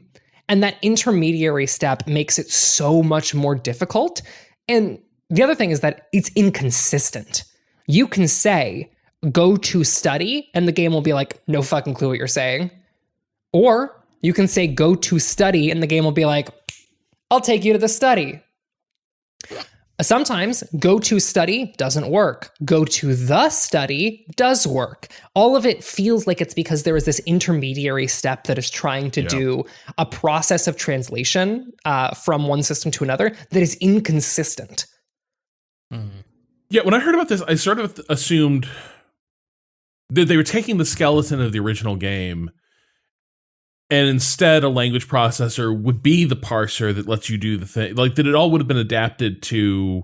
And that intermediary step makes it so much more difficult. And the other thing is that it's inconsistent. You can say, go to study, and the game will be like, no fucking clue what you're saying. Or you can say, go to study, and the game will be like, I'll take you to the study. Sometimes go to study doesn't work. Go to the study does work. All of it feels like it's because there is this intermediary step that is trying to do a process of translation from one system to another that is inconsistent. Yeah, when I heard about this, I sort of assumed that they were taking the skeleton of the original game and instead a language processor would be the parser that lets you do the thing. Like that it all would have been adapted to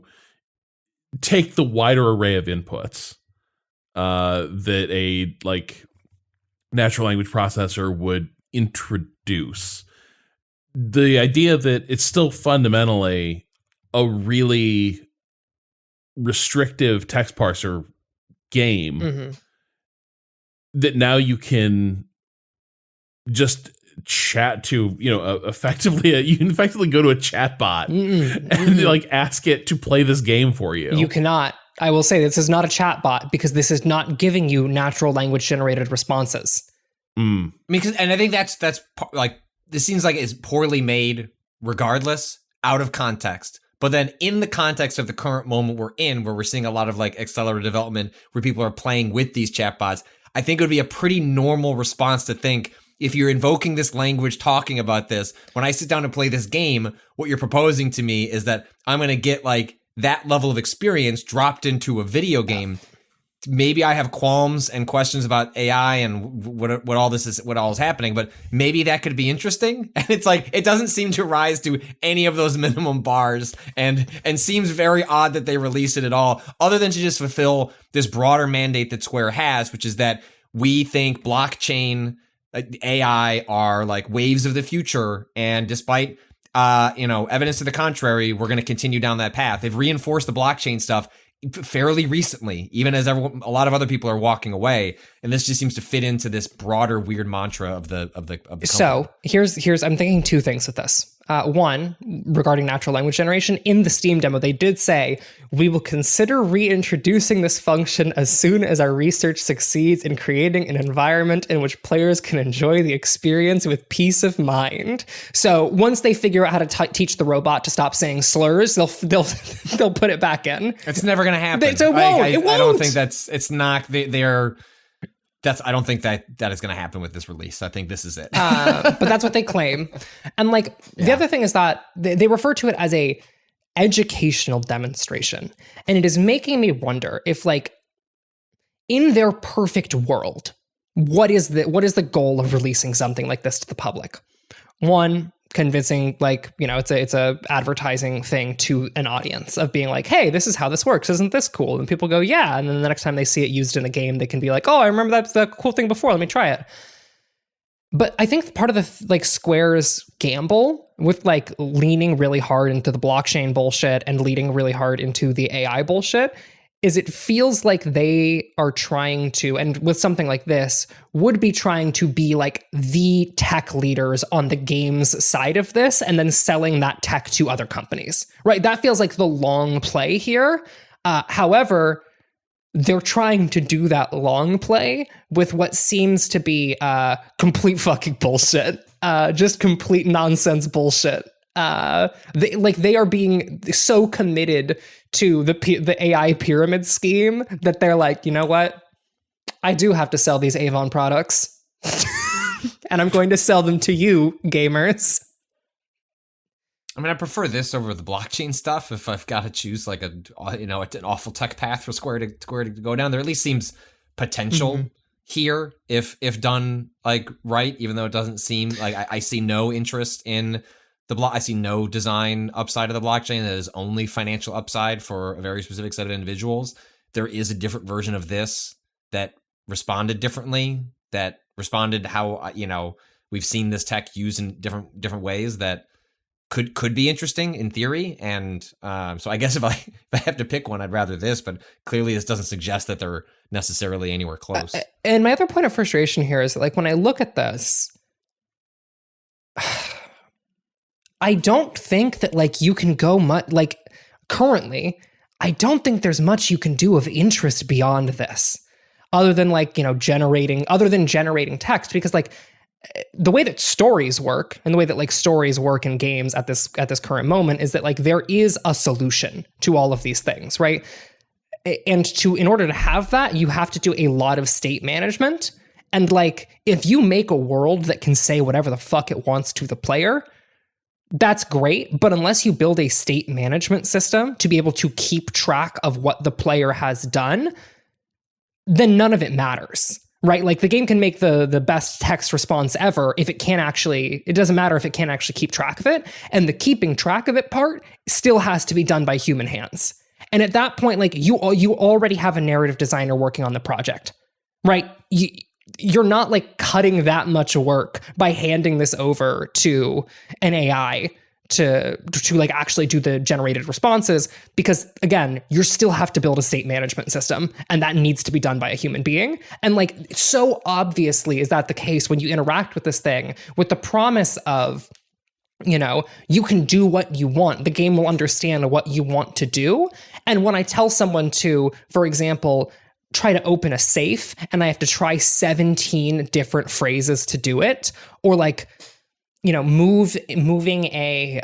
take the wider array of inputs that a like natural language processor would introduce. The idea that it's still fundamentally a really restrictive text parser game that now you can just chat to, you know, you can effectively go to a chat bot and like ask it to play this game for you. You cannot. I will say this is not a chat bot because this is not giving you natural language generated responses. I mean, and I think that's like, this seems like it's poorly made regardless, out of context. But then in the context of the current moment we're in, where we're seeing a lot of like accelerated development where people are playing with these chatbots, I think it would be a pretty normal response to think, if you're invoking this language talking about this, when I sit down to play this game, what you're proposing to me is that I'm going to get like that level of experience dropped into a video game. Maybe I have qualms and questions about AI and what all is happening, but maybe that could be interesting. And it's like, it doesn't seem to rise to any of those minimum bars and seems very odd that they released it at all, other than to just fulfill this broader mandate that Square has, which is that we think blockchain AI are like waves of the future, and despite evidence to the contrary, we're going to continue down that path. They've reinforced the blockchain stuff fairly recently, even as a lot of other people are walking away, and this just seems to fit into this broader weird mantra of the company. So here's I'm thinking two things with this. One, regarding natural language generation, in the Steam demo, they did say, we will consider reintroducing this function as soon as our research succeeds in creating an environment in which players can enjoy the experience with peace of mind. So once they figure out how to teach the robot to stop saying slurs, they'll put it back in. It's never going to happen. It won't. I don't think I don't think that is going to happen with this release. I think this is it. But that's what they claim. And like the other thing is that they refer to it as a educational demonstration. And it is making me wonder if like in their perfect world, what is the goal of releasing something like this to the public? One, convincing, like, you know, it's a advertising thing to an audience of being like, hey, this is how this works, isn't this cool? And people go, yeah, and then the next time they see it used in a game, they can be like, oh, I remember that's the cool thing before, let me try it. But I think part of the like Square's gamble with like leaning really hard into the blockchain bullshit and leaning really hard into the AI bullshit is it feels like they are trying to, and with something like this, would be trying to be like the tech leaders on the game's side of this and then selling that tech to other companies, right? That feels like the long play here. However, they're trying to do that long play with what seems to be complete fucking bullshit, just complete nonsense bullshit. They are being so committed to the AI pyramid scheme that they're like, you know what? I do have to sell these Avon products, and I'm going to sell them to you, gamers. I mean, I prefer this over the blockchain stuff. If I've got to choose like an awful tech path for Square to go down, there at least seems potential here if done like right, even though it doesn't seem like I see no interest in the block. I see no design upside of the blockchain. That is only financial upside for a very specific set of individuals. There is a different version of this that responded differently, that responded how, we've seen this tech used in different ways that could be interesting in theory. And so I guess if I have to pick one, I'd rather this, but clearly this doesn't suggest that they're necessarily anywhere close. And my other point of frustration here is that, like, when I look at this, I don't think that, like, you can go much, like, currently, I don't think there's much you can do of interest beyond this, other than, like, generating text, because, like, the way that stories work and the way that, like, stories work in games at this current moment is that, like, there is a solution to all of these things, right? And in order to have that, you have to do a lot of state management. And, like, if you make a world that can say whatever the fuck it wants to the player, that's great. But unless you build a state management system to be able to keep track of what the player has done, then none of it matters. Right? Like, the game can make the best text response ever if it can't actually, it doesn't matter if it can't actually keep track of it. And the keeping track of it part still has to be done by human hands. And at that point, like, you already have a narrative designer working on the project, right? You're not, like, cutting that much work by handing this over to an AI to like actually do the generated responses, because, again, you still have to build a state management system, and that needs to be done by a human being. And, like, so obviously is that the case when you interact with this thing with the promise of, you can do what you want. The game will understand what you want to do. And when I tell someone to, for example, try to open a safe, and I have to try 17 different phrases to do it, or, like, moving a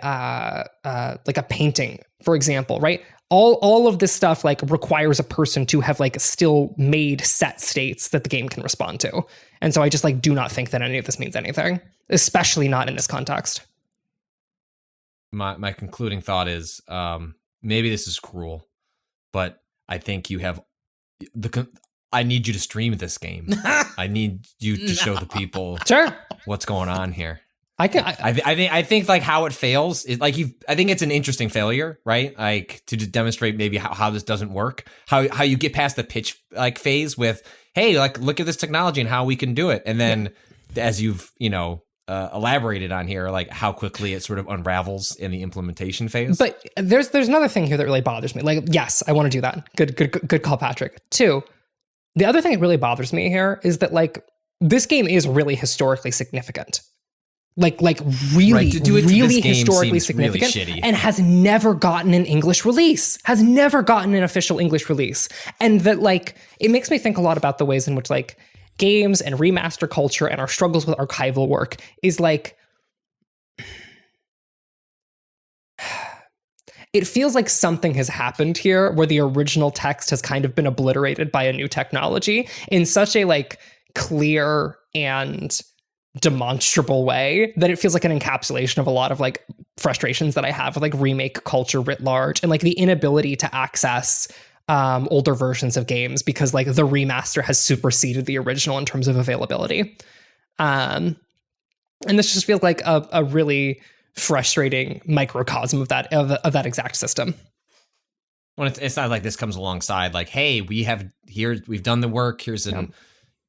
like a painting, for example, right? All of this stuff, like, requires a person to have, like, still made set states that the game can respond to. And so I just, like, do not think that any of this means anything, especially not in this context. My concluding thought is, maybe this is cruel, but I think you have I need you to stream this game. I need you to show the people what's going on here. I think like how it fails is like I think it's an interesting failure, right? Like, to demonstrate maybe how this doesn't work, how you get past the pitch like phase with, hey, like, look at this technology and how we can do it, and then as you've elaborated on here, like, how quickly it sort of unravels in the implementation phase. But there's another thing here that really bothers me. Like, yes, I want to do that. Good call, Patrick. 2, the other thing that really bothers me here is that, like, this game is really historically significant. Like really, right, to do it really to this historically game significant, really shitty. And has never gotten an English release, has never gotten an official English release. And that, like, it makes me think a lot about the ways in which, like, games and remaster culture and our struggles with archival work is, like, it feels like something has happened here where the original text has kind of been obliterated by a new technology in such a, like, clear and demonstrable way that it feels like an encapsulation of a lot of, like, frustrations that I have with, like, remake culture writ large, and, like, the inability to access older versions of games because, like, the remaster has superseded the original in terms of availability. And this just feels like a really frustrating microcosm of that exact system. Well, it's not like this comes alongside like, hey, we've done the work. Here's an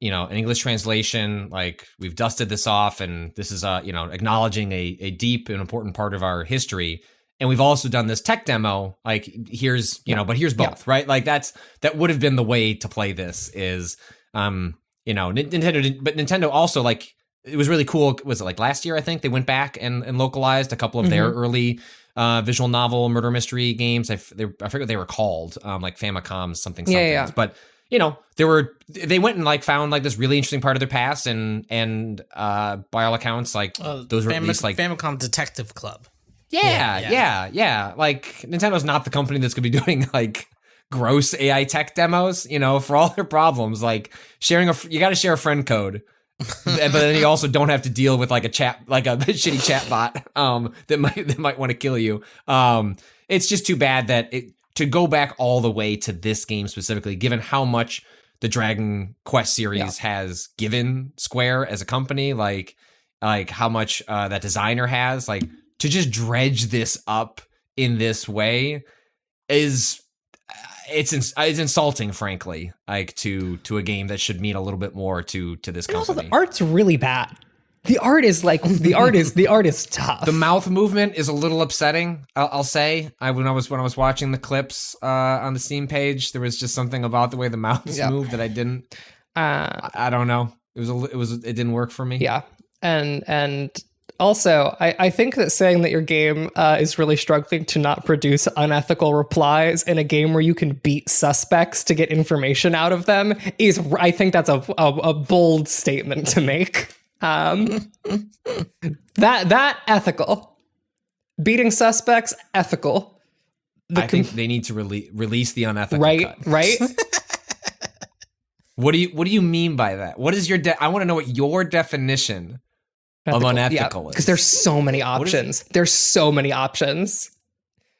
English translation. Like, we've dusted this off, and this is acknowledging a deep and important part of our history. And we've also done this tech demo. Like, here's but here's both, right? Like, that would have been the way to play this. Is Nintendo, but Nintendo also, like, it was really cool. Was it like last year? I think they went back and localized a couple of their early visual novel murder mystery games. I forget what they were called, like Famicom something. Yeah. But they went and, like, found, like, this really interesting part of their past, and by all accounts, like, those were at least, like, Famicom Detective Club. Yeah. Like, Nintendo's not the company that's gonna be doing, like, gross AI tech demos. For all their problems, like, you got to share a friend code. But then you also don't have to deal with, like, a shitty chat bot that might want to kill you. It's just too bad that to go back all the way to this game specifically, given how much the Dragon Quest series has given Square as a company, like how much that designer has, like to just dredge this up in this way is it's insulting, frankly, like to a game that should mean a little bit more to this company. Also, the art's really bad. The art is like the art is tough. The mouth movement is a little upsetting. I'll say. When I was watching the clips on the Steam page, there was just something about the way the mouths moved that I didn't. I don't know. It didn't work for me. Yeah, and also I think that saying that your game is really struggling to not produce unethical replies in a game where you can beat suspects to get information out of them is, I think that's a bold statement to make. That ethical. Beating suspects, ethical. I think they need to release the unethical cut. Right? What do you mean by that? What is your I want to know what your definition of unethical is. Because there's so many options. There's so many options.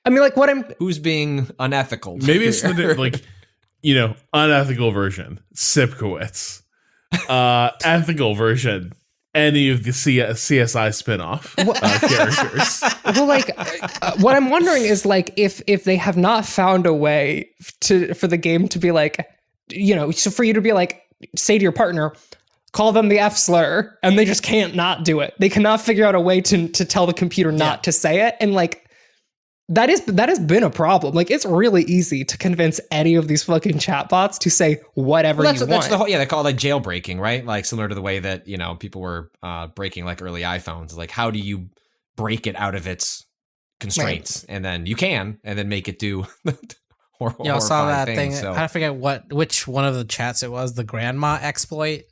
I mean, like, who's being unethical? Maybe it's the, like, unethical version, Sipkowitz. Ethical version, any of the CSI spinoff characters. Well, like, what I'm wondering is, like, if they have not found a way for the game to be like, so for you to be like, say to your partner, call them the F slur, and they just can't not do it. They cannot figure out a way to tell the computer not to say it, and like that has been a problem. Like, it's really easy to convince any of these fucking chatbots to say whatever you want. That's the whole, they call it like jailbreaking, right? Like similar to the way that people were breaking like early iPhones. Like, how do you break it out of its constraints, and then you can, and then make it do. I saw that thing. So. I forget which one of the chats it was. The grandma exploit.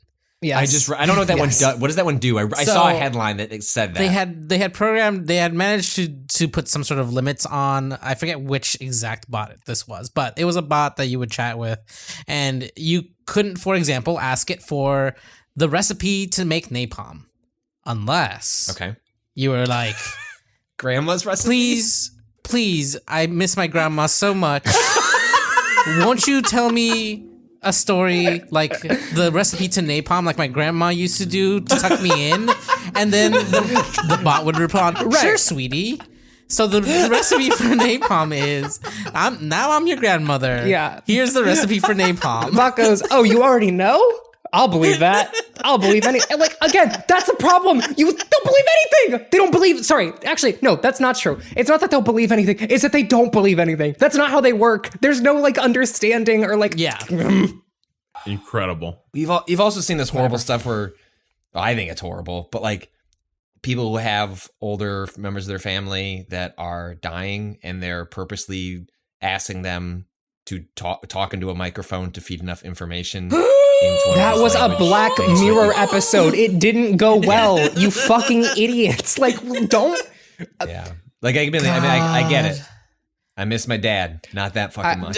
Yes. I don't know what that one does. What does that one do? I saw a headline that said that they had managed to put some sort of limits on. I forget which exact bot this was, but it was a bot that you would chat with, and you couldn't, for example, ask it for the recipe to make napalm, unless you were like, grandma's recipe. Please, I miss my grandma so much. Won't you tell me a story like the recipe to napalm, like my grandma used to do to tuck me in? And then the bot would respond, sure, sweetie. So the recipe for napalm is, I'm your grandmother. Yeah. Here's the recipe for napalm. Bot goes, oh, you already know? I'll believe that. I'll believe anything. Like, again, that's a problem. You don't believe anything. They don't believe. Sorry, actually, no, that's not true. It's not that they'll believe anything. It's that they don't believe anything. That's not how they work. There's no like understanding or like. Yeah. Incredible. You've also seen this horrible stuff where, I think it's horrible, but like people who have older members of their family that are dying, and they're purposely asking them to talk into a microphone to feed enough information. That was a Black Mirror episode. It didn't go well. You fucking idiots. Like, don't. Yeah. Like, I get it. I miss my dad. Not that fucking much.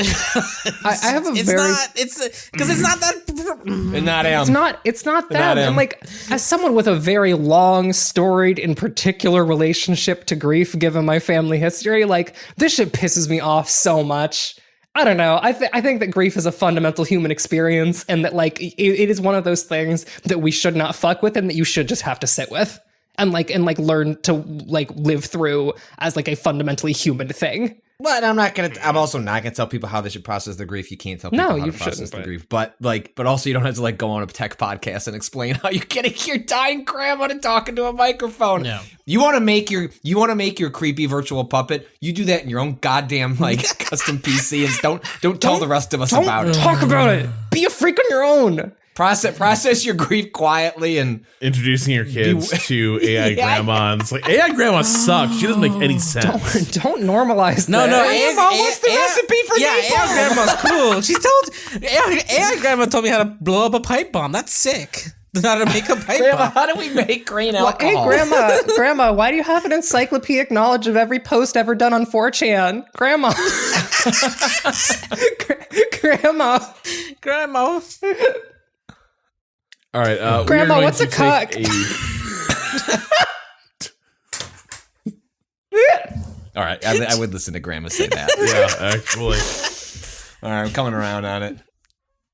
I have a because it's not that. Not him. It's not that. And like, as someone with a very long, storied, and particular relationship to grief, given my family history, like, this shit pisses me off so much. I don't know. I think that grief is a fundamental human experience, and that like it is one of those things that we should not fuck with, and that you should just have to sit with and learn to like live through as like a fundamentally human thing. But I'm also not gonna tell people how they should process their grief. You can't tell people how to process their grief. But also you don't have to like go on a tech podcast and explain how you're getting your dying grandma to talk into a microphone. No. You want to make your creepy virtual puppet. You do that in your own goddamn like custom PC, and don't tell the rest of us about it. Talk about it. Be a freak on your own. Process your grief quietly, and introducing your kids to AI grandma. And it's like, AI grandma sucks. She doesn't make any sense. Don't normalize No, that. no. What's the recipe for napalm? AI grandma's cool. She told AI grandma told me how to blow up a pipe bomb. That's sick. How to make a pipe bomb. How do we make green alcohol? Hey, grandma, why do you have an encyclopedic knowledge of every post ever done on 4chan? Grandma. Grandma. All right, Grandma, what's a cuck? All right, I would listen to Grandma say that. Yeah, actually. All right, I'm coming around on it.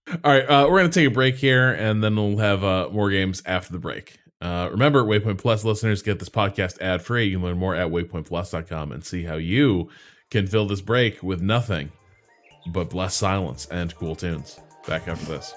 All right, we're going to take a break here, and then we'll have more games after the break. Remember, Waypoint Plus listeners get this podcast ad-free. You can learn more at waypointplus.com and see how you can fill this break with nothing but blessed silence and cool tunes. Back after this.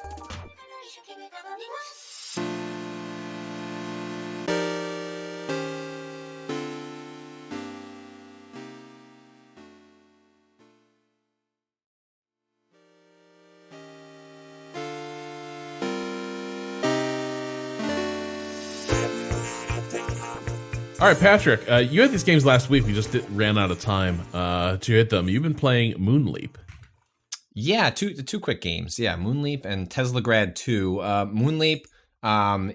All right, Patrick, you had these games last week. We just ran out of time to hit them. You've been playing Moonleap. Yeah, two quick games. Yeah, Moonleap and Teslagrad 2. Moonleap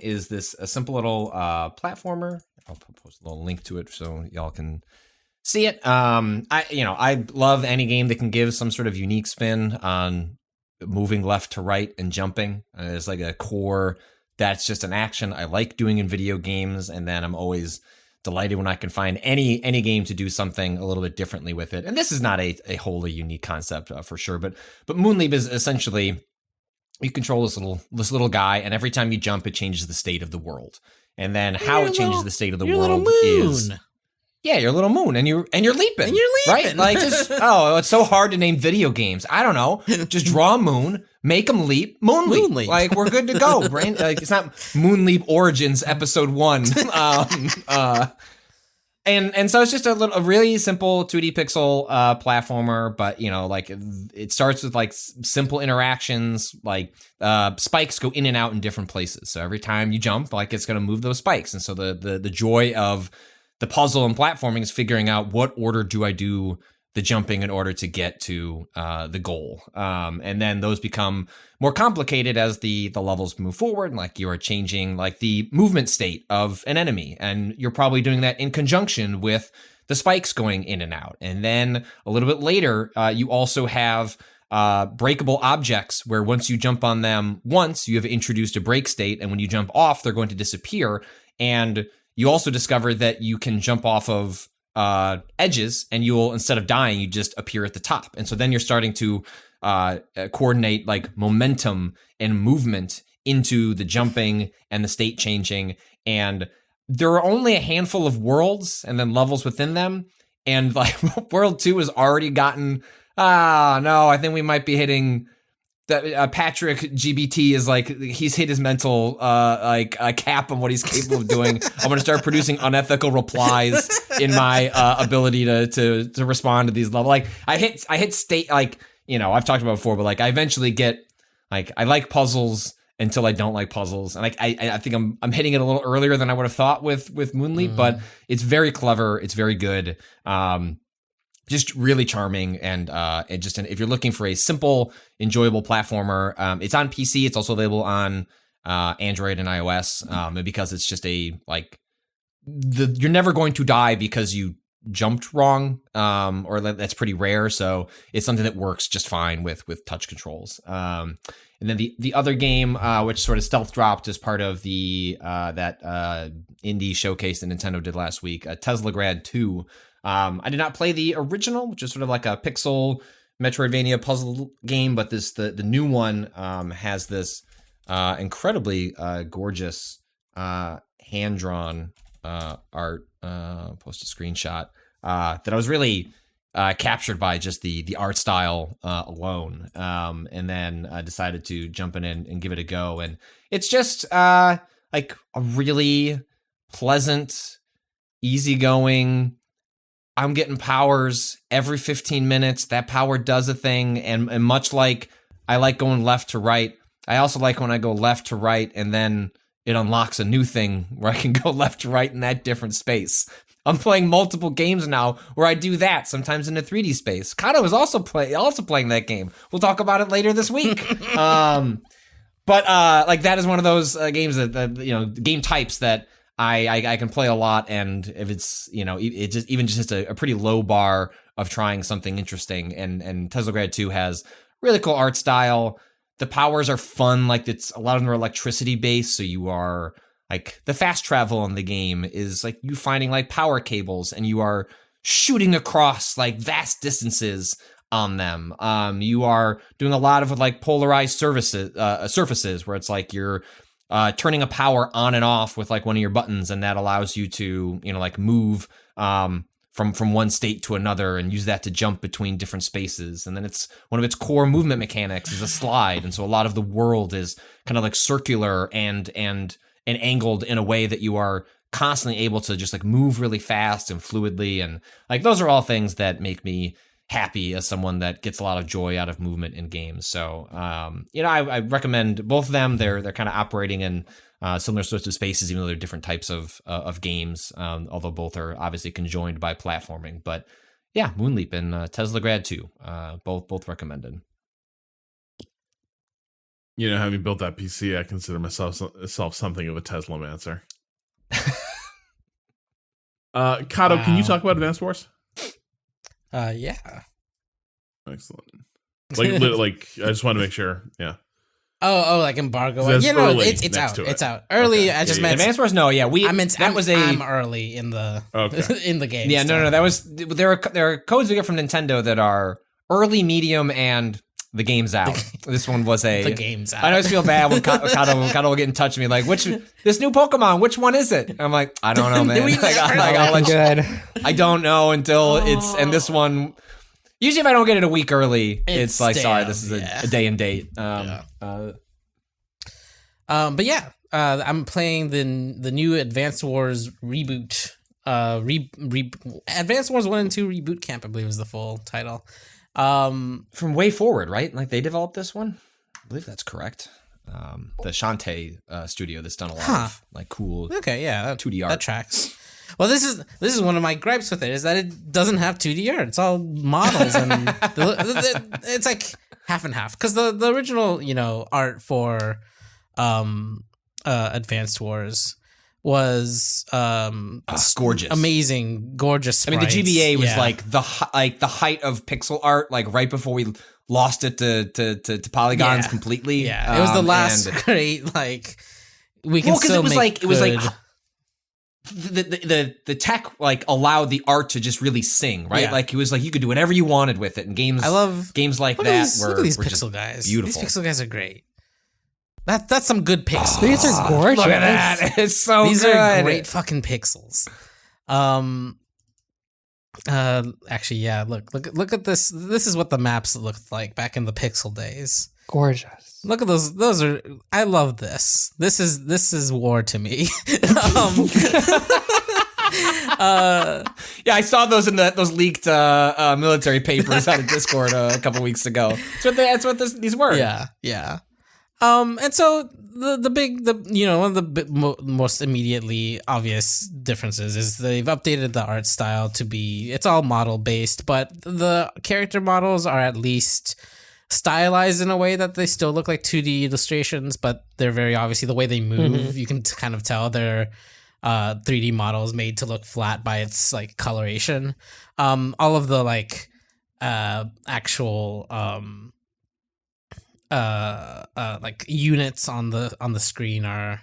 is this a simple little platformer. I'll post a little link to it so y'all can see it. I love any game that can give some sort of unique spin on moving left to right and jumping. There's like a core that's just an action I like doing in video games, and then I'm always delighted when I can find any game to do something a little bit differently with it. And this is not a wholly unique concept for sure, but Moonleap is essentially you control this little guy, and every time you jump, it changes the state of the world. And then how it changes the state of the world is your little moon, and you're leaping, right? Like just it's so hard to name video games. I don't know, just draw a moon, make them leap, Moonleap. Like we're good to go. Brain, like it's not Moonleap Origins episode 1. And so it's just a really simple 2D pixel platformer, but like it starts with like simple interactions, like spikes go in and out in different places. So every time you jump, like it's going to move those spikes, and so the joy of the puzzle and platforming is figuring out what order do I do the jumping in order to get to the goal. And then those become more complicated as the levels move forward. Like you are changing like the movement state of an enemy. And you're probably doing that in conjunction with the spikes going in and out. And then a little bit later, you also have breakable objects where once you jump on them once, you have introduced a break state. And when you jump off, they're going to disappear. And you also discover that you can jump off of edges, and you'll, instead of dying, you just appear at the top. And so then you're starting to coordinate like momentum and movement into the jumping and the state changing. And there are only a handful of worlds and then levels within them. And like World 2 has already gotten, I think we might be hitting that Patrick GBT is like, he's hit his mental cap on what he's capable of doing. I'm going to start producing unethical replies in my ability to respond to these levels. Like I hit state, like, I've talked about it before, but like I eventually get like, I like puzzles until I don't like puzzles. And like, I think I'm hitting it a little earlier than I would have thought with Moonleap, but it's very clever. It's very good. Just really charming, and if you're looking for a simple, enjoyable platformer, it's on PC. It's also available on Android and iOS, and because it's just you're never going to die because you jumped wrong, or that's pretty rare. So it's something that works just fine with touch controls. And then the other game, which sort of stealth dropped as part of the that indie showcase that Nintendo did last week, Teslagrad 2. I did not play the original, which is sort of like a pixel Metroidvania puzzle game, but the new one has this incredibly gorgeous hand-drawn art. Post a screenshot that I was really captured by just the art style alone, and then I decided to jump in and give it a go. And it's just like a really pleasant, easygoing, I'm getting powers every 15 minutes. That power does a thing. And much like I like going left to right, I also like when I go left to right and then it unlocks a new thing where I can go left to right in that different space. I'm playing multiple games now where I do that, sometimes in a 3D space. Cado is also playing that game. We'll talk about it later this week. But like that is one of those games that game types that I can play a lot, and if it's it just a pretty low bar of trying something interesting. And Teslagrad 2 has really cool art style. The powers are fun, like a lot of them are electricity based, so you are like the fast travel in the game is like you finding like power cables, and you are shooting across like vast distances on them. You are doing a lot of like polarized surfaces where it's like you're turning a power on and off with like one of your buttons, and that allows you to, you know, like move from one state to another and use that to jump between different spaces. And then it's one of its core movement mechanics is a slide, and so a lot of the world is kind of like circular and angled in a way that you are constantly able to just like move really fast and fluidly, and like those are all things that make me happy as someone that gets a lot of joy out of movement in games. So you know, I recommend both of them. They're kind of operating in similar sorts of spaces, even though they're different types of games, although both are obviously conjoined by platforming. But yeah, Moonleap and Teslagrad 2, both recommended. You know, having built that PC, I consider myself something of a Tesla-mancer. Cado, can you talk about Advanced Wars? Yeah. Excellent. Like I just want to make sure. Yeah. Oh, like embargo. That's You know, early it's next out. to it. It's out early. Okay. I just Yeah, meant Advanced Wars, no, yeah, I'm early in the in the game. Yeah, still. no, that was there are codes we get from Nintendo that are early, medium, and the game's out. This one was the game's out. I always feel bad when Cado will get in touch with me like, this new Pokemon, which one is it? And I'm like, I don't know, man. Good. I don't know until it's, and this one, usually if I don't get it a week early, it's like, sorry, this is a day and date. But yeah, I'm playing the new Advanced Wars reboot. Advanced Wars 1 and 2 Reboot Camp, I believe is the full title. From Way Forward, right? Like they developed this one? I believe that's correct. The Shantae studio that's done a lot of like cool 2D art. That tracks. Well, this is one of my gripes with it, is that it doesn't have 2D art. It's all models, and it's like half and half. Because the original, you know, art for Advanced Wars was gorgeous, amazing, gorgeous sprites. I mean, the GBA was like the height of pixel art, like right before we lost it to polygons completely. Yeah, it was the last great, like, we can still make it was like the tech like allowed the art to just really sing, right? Yeah. Like it was like you could do whatever you wanted with it, and games. I love games like that. Look at these were pixel guys. Beautiful. These pixel guys are great. That's some good pixels. These are gorgeous. Look at that. It's so These good. are great fucking pixels. Actually, yeah, look at this. This is what the maps looked like back in the pixel days. Gorgeous. Look at those. Those are. I love this. This is war to me. Yeah, I saw those in those leaked military papers out of Discord a couple weeks ago. That's what these were. Yeah. And so one of the most immediately obvious differences is they've updated the art style to be, it's all model based, but the character models are at least stylized in a way that they still look like 2D illustrations, but they're very obviously the way they move. You can kind of tell they're 3D models made to look flat by its like coloration. All of the like actual like units on the screen are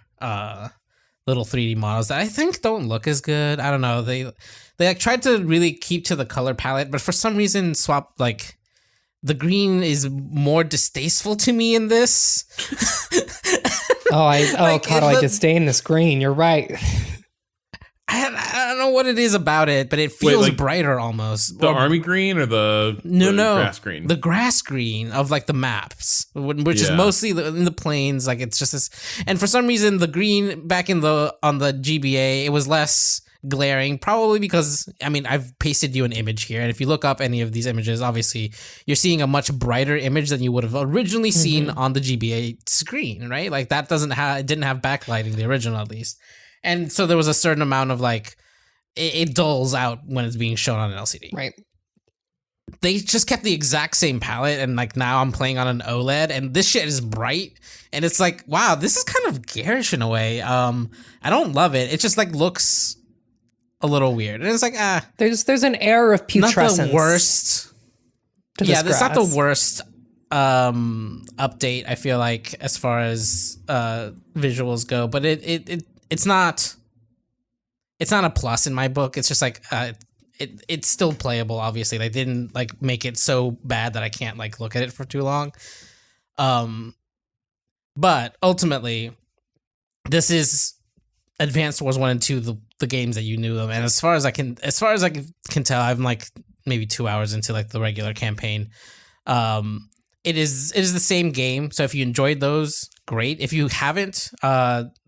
little 3D models that I think don't look as good. I don't know. They like tried to really keep to the color palette, but for some reason swap like the green is more distasteful to me in this. Cado, I disdain this green. You're right. I don't know what it is about it, but it feels brighter almost. The army green or the grass green? The grass green of like the maps, which is mostly in the plains. Like it's just this, and for some reason the green back on the GBA it was less glaring, probably because I've pasted you an image here, and if you look up any of these images, obviously you're seeing a much brighter image than you would have originally seen on the GBA screen, right? Like that didn't have backlighting, the original at least. And so there was a certain amount of like, it dulls out when it's being shown on an LCD. Right. They just kept the exact same palette, and like now I'm playing on an OLED, and this shit is bright, and it's like, wow, this is kind of garish in a way. I don't love it. It just like looks a little weird, and it's like there's an air of putrescence. Not the worst. Yeah, it's not the worst update. I feel like as far as visuals go, but it's not a plus in my book. It's just like it's still playable. Obviously, they didn't like make it so bad that I can't like look at it for too long. But ultimately, this is Advanced Wars 1 and 2, the games that you knew them. And as far as I can tell, I'm like maybe 2 hours into like the regular campaign. It is the same game. So if you enjoyed those, great. If you haven't,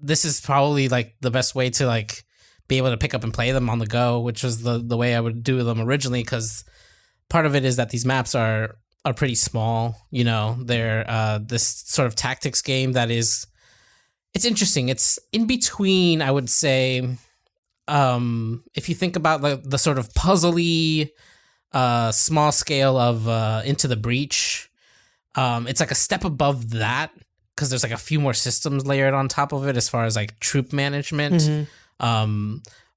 this is probably like the best way to like be able to pick up and play them on the go, which was the way I would do them originally, because part of it is that these maps are pretty small. You know, they're this sort of tactics game that is, it's interesting. It's in between, I would say, if you think about the sort of puzzly small scale of Into the Breach, it's like a step above that, because there's like a few more systems layered on top of it as far as like troop management.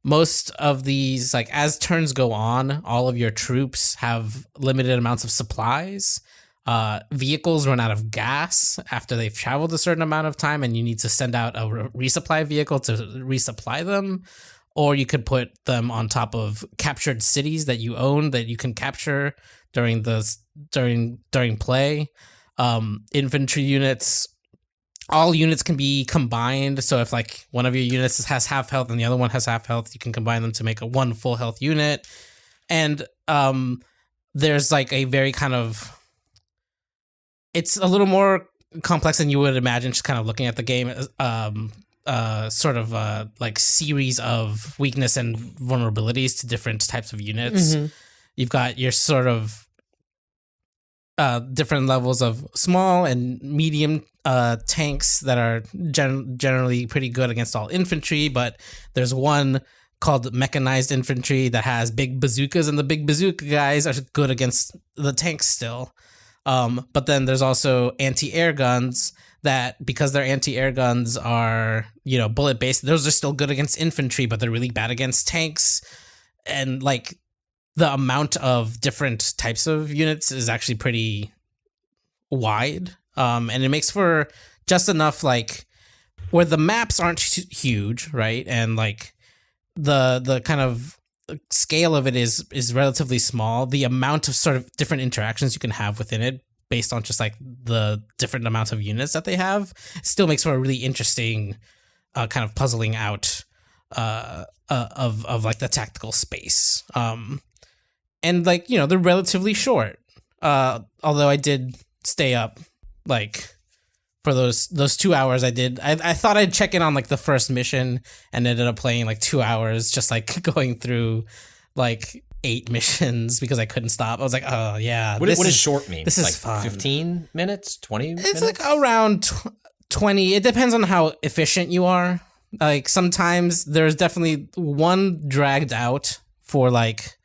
Most of these, like as turns go on, all of your troops have limited amounts of supplies. Vehicles run out of gas after they've traveled a certain amount of time, and you need to send out a resupply vehicle to resupply them. Or you could put them on top of captured cities that you own that you can capture during play. Infantry units, all units can be combined. So if like one of your units has half health and the other one has half health, you can combine them to make one full health unit. And there's like a very kind of, it's a little more complex than you would imagine just kind of looking at the game. Sort of like series of weakness and vulnerabilities to different types of units. You've got your sort of different levels of small and medium tanks that are generally pretty good against all infantry, but there's one called mechanized infantry that has big bazookas, and the big bazooka guys are good against the tanks still. But then there's also anti-air guns that, because their anti-air guns are, you know, bullet-based, those are still good against infantry, but they're really bad against tanks. And like the amount of different types of units is actually pretty wide. And it makes for just enough, like, where the maps aren't huge, right? And like the kind of scale of it is relatively small. The amount of sort of different interactions you can have within it, based on just like the different amounts of units that they have, still makes for a really interesting kind of puzzling out of like the tactical space. And like, you know, they're relatively short. Although I did stay up like for those 2 hours. I thought I'd check in on like the first mission and ended up playing like 2 hours, just like going through like 8 missions because I couldn't stop. I was like, oh yeah. What does short mean? This is like fun. 15 minutes, 20 minutes? It's like around 20. It depends on how efficient you are. Like sometimes there's definitely one dragged out for like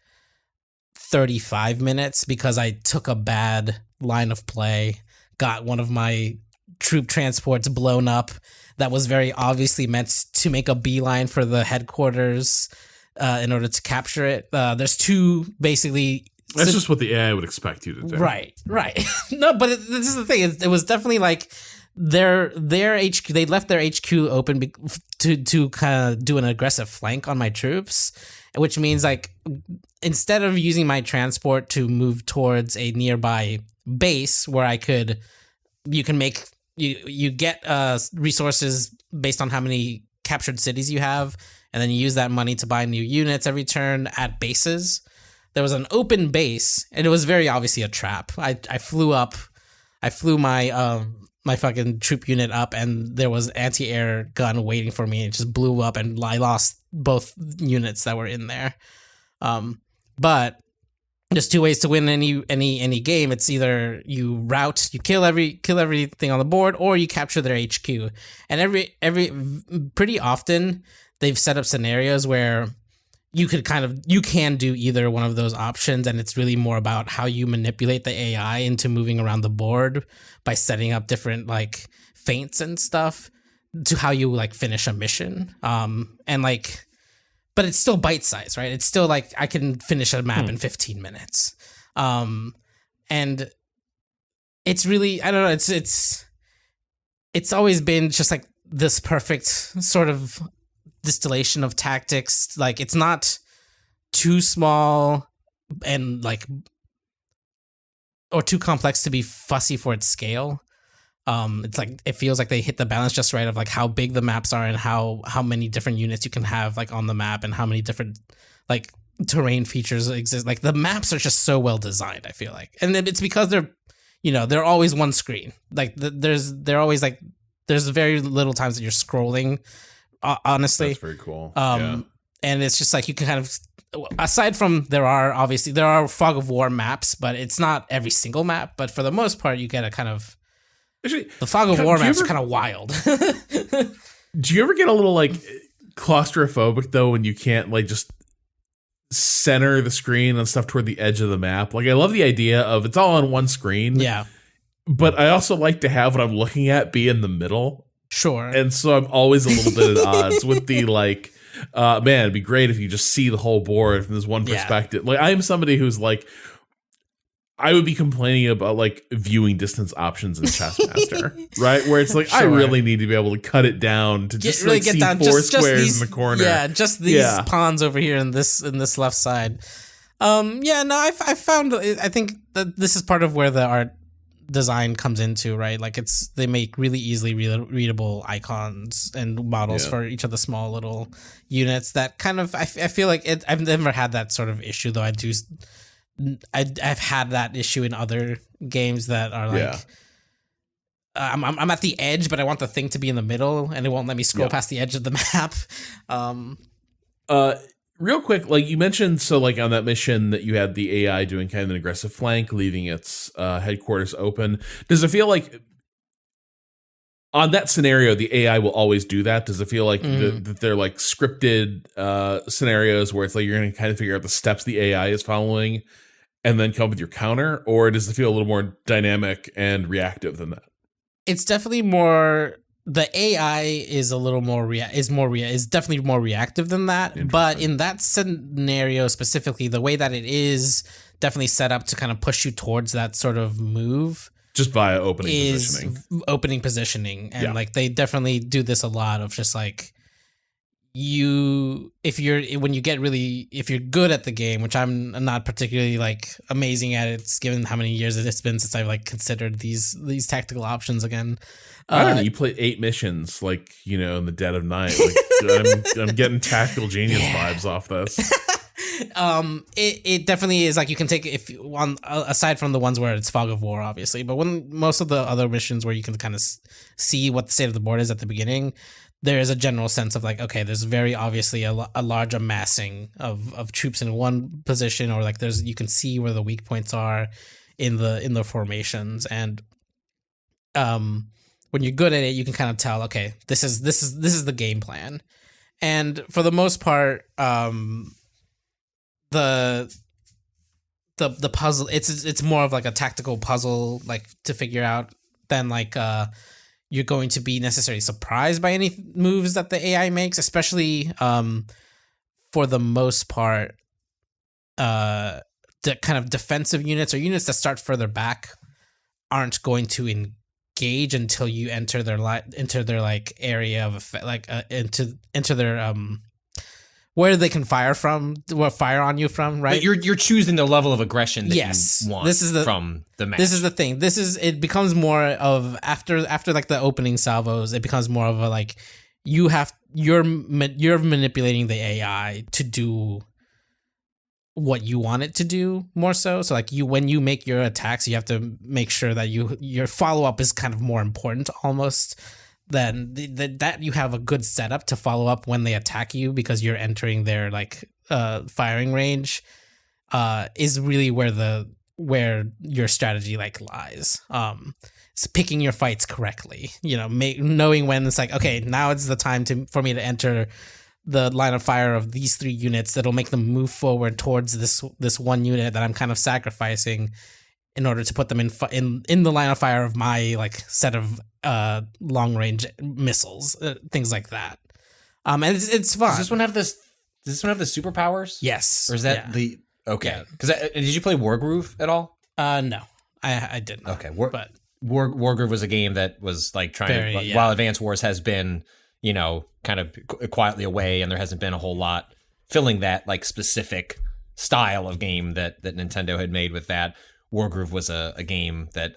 35 minutes because I took a bad line of play, got one of my troop transports blown up that was very obviously meant to make a beeline for the headquarters in order to capture it. There's two basically. That's just what the AI would expect you to do. Right. No, but this is the thing. It was definitely like their HQ. They left their HQ open to kind of do an aggressive flank on my troops, which means like instead of using my transport to move towards a nearby base where you get resources based on how many captured cities you have, and then you use that money to buy new units every turn at bases. There was an open base, and it was very obviously a trap. I flew my my fucking troop unit up, and there was anti-air gun waiting for me. It just blew up, and I lost both units that were in there. But there's two ways to win any game. It's either you kill everything on the board, or you capture their HQ. And every pretty often they've set up scenarios where you can do either one of those options, and it's really more about how you manipulate the AI into moving around the board by setting up different like feints and stuff to how you like finish a mission. And like, but it's still bite size, right? It's still like I can finish a map in 15 minutes. And it's really, I don't know, it's always been just like this perfect sort of distillation of tactics. Like it's not too small and like or too complex to be fussy for its scale. It's like it feels like they hit the balance just right of like how big the maps are and how many different units you can have like on the map and how many different like terrain features exist. Like the maps are just so well designed, I feel like, and it's because they're always one screen. Like there's very little times that you're scrolling. Honestly, That's very cool. And it's just like you can kind of, aside from there are Fog of War maps, but it's not every single map. But for the most part, you get a kind of Actually, the Fog of War maps are kind of wild. Do you ever get a little like claustrophobic though when you can't like just center the screen and stuff toward the edge of the map? Like I love the idea of it's all on one screen. Yeah. But I also like to have what I'm looking at be in the middle. Sure. And so I'm always a little bit at odds with the like, man, it'd be great if you just see the whole board from this one perspective. Like I am somebody who's like, I would be complaining about like viewing distance options in Chessmaster, right? Where it's like, I really need to be able to cut it down to just really see four squares in the corner. Yeah, just these pawns over here in this left side. I found, I think that this is part of where the art design comes into, right? Like they make really easily readable icons and models for each of the small little units that kind of, I feel like I've never had that sort of issue, though I've had that issue in other games that are like, I'm at the edge, but I want the thing to be in the middle, and it won't let me scroll past the edge of the map. Real quick, like you mentioned, so like on that mission that you had the AI doing kind of an aggressive flank, leaving its headquarters open. Does it feel like on that scenario, the AI will always do that? Does it feel like that they're like scripted scenarios where it's like you're going to kind of figure out the steps the AI is following and then come up with your counter? Or does it feel a little more dynamic and reactive than that? It's definitely more. The AI is a little more is definitely more reactive than that. But in that scenario specifically, the way that it is definitely set up to kind of push you towards that sort of move. Just via opening positioning. And like they definitely do this a lot of just like if you're good at the game, which I'm not particularly like amazing at it, given how many years it's been since I've like considered these tactical options again. I don't know. You play 8 missions, like, you know, in the dead of night. Like, I'm getting tactical genius vibes off this. It definitely is like you can take aside from the ones where it's Fog of War, obviously, but when most of the other missions where you can kind of see what the state of the board is at the beginning, there is a general sense of like, okay, there's very obviously a large amassing of troops in one position, or like you can see where the weak points are in the formations, and when you're good at it, you can kind of tell, okay, this is the game plan. And for the most part, the puzzle, it's more of like a tactical puzzle, like to figure out than like you're going to be necessarily surprised by any moves that the AI makes, especially for the most part, the kind of defensive units or units that start further back aren't going to engage until you enter their like area of effect, like enter their where they can fire on you from, right? But you're choosing the level of aggression that you want from the match. This is the thing. It becomes more of after like the opening salvos, it becomes more of a like you're manipulating the AI to do what you want it to do more so. So like when you make your attacks, you have to make sure that your follow-up is kind of more important almost than that you have a good setup to follow up when they attack you, because you're entering their like firing range is really where your strategy like lies. It's picking your fights correctly, you know, knowing when it's like, okay, now it's the time for me to enter the line of fire of these 3 units that'll make them move forward towards this one unit that I'm kind of sacrificing in order to put them in the line of fire of my like set of long range missiles, things like that. And it's fun. Does this one have the superpowers? Yes. Or is that the okay? Because did you play Wargroove at all? No, I didn't. Okay, Wargroove was a game that was like trying to, while Advance Wars has been, you know, kind of quietly away, and there hasn't been a whole lot filling that like specific style of game that Nintendo had made with that. Wargroove was a game that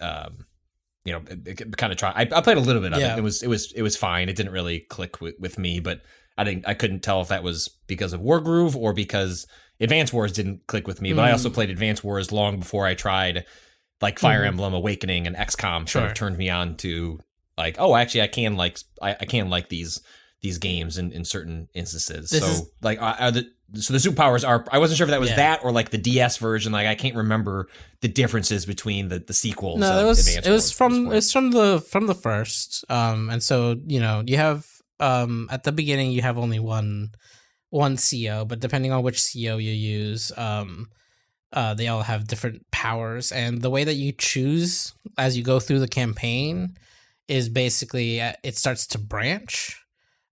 it kind of tried. I played a little bit of it. It was fine. It didn't really click with me, but I couldn't tell if that was because of Wargroove or because Advance Wars didn't click with me. But I also played Advance Wars long before I tried like Fire Emblem Awakening and XCOM. Sort of turned me on to like, oh, actually, I can like these games in certain instances. So the superpowers are. I wasn't sure if that was that or like the DS version. Like I can't remember the differences between the sequels. No, it was from the first. And so you have at the beginning you have only one CO, but depending on which CO you use, they all have different powers, and the way that you choose as you go through the campaign is basically it starts to branch.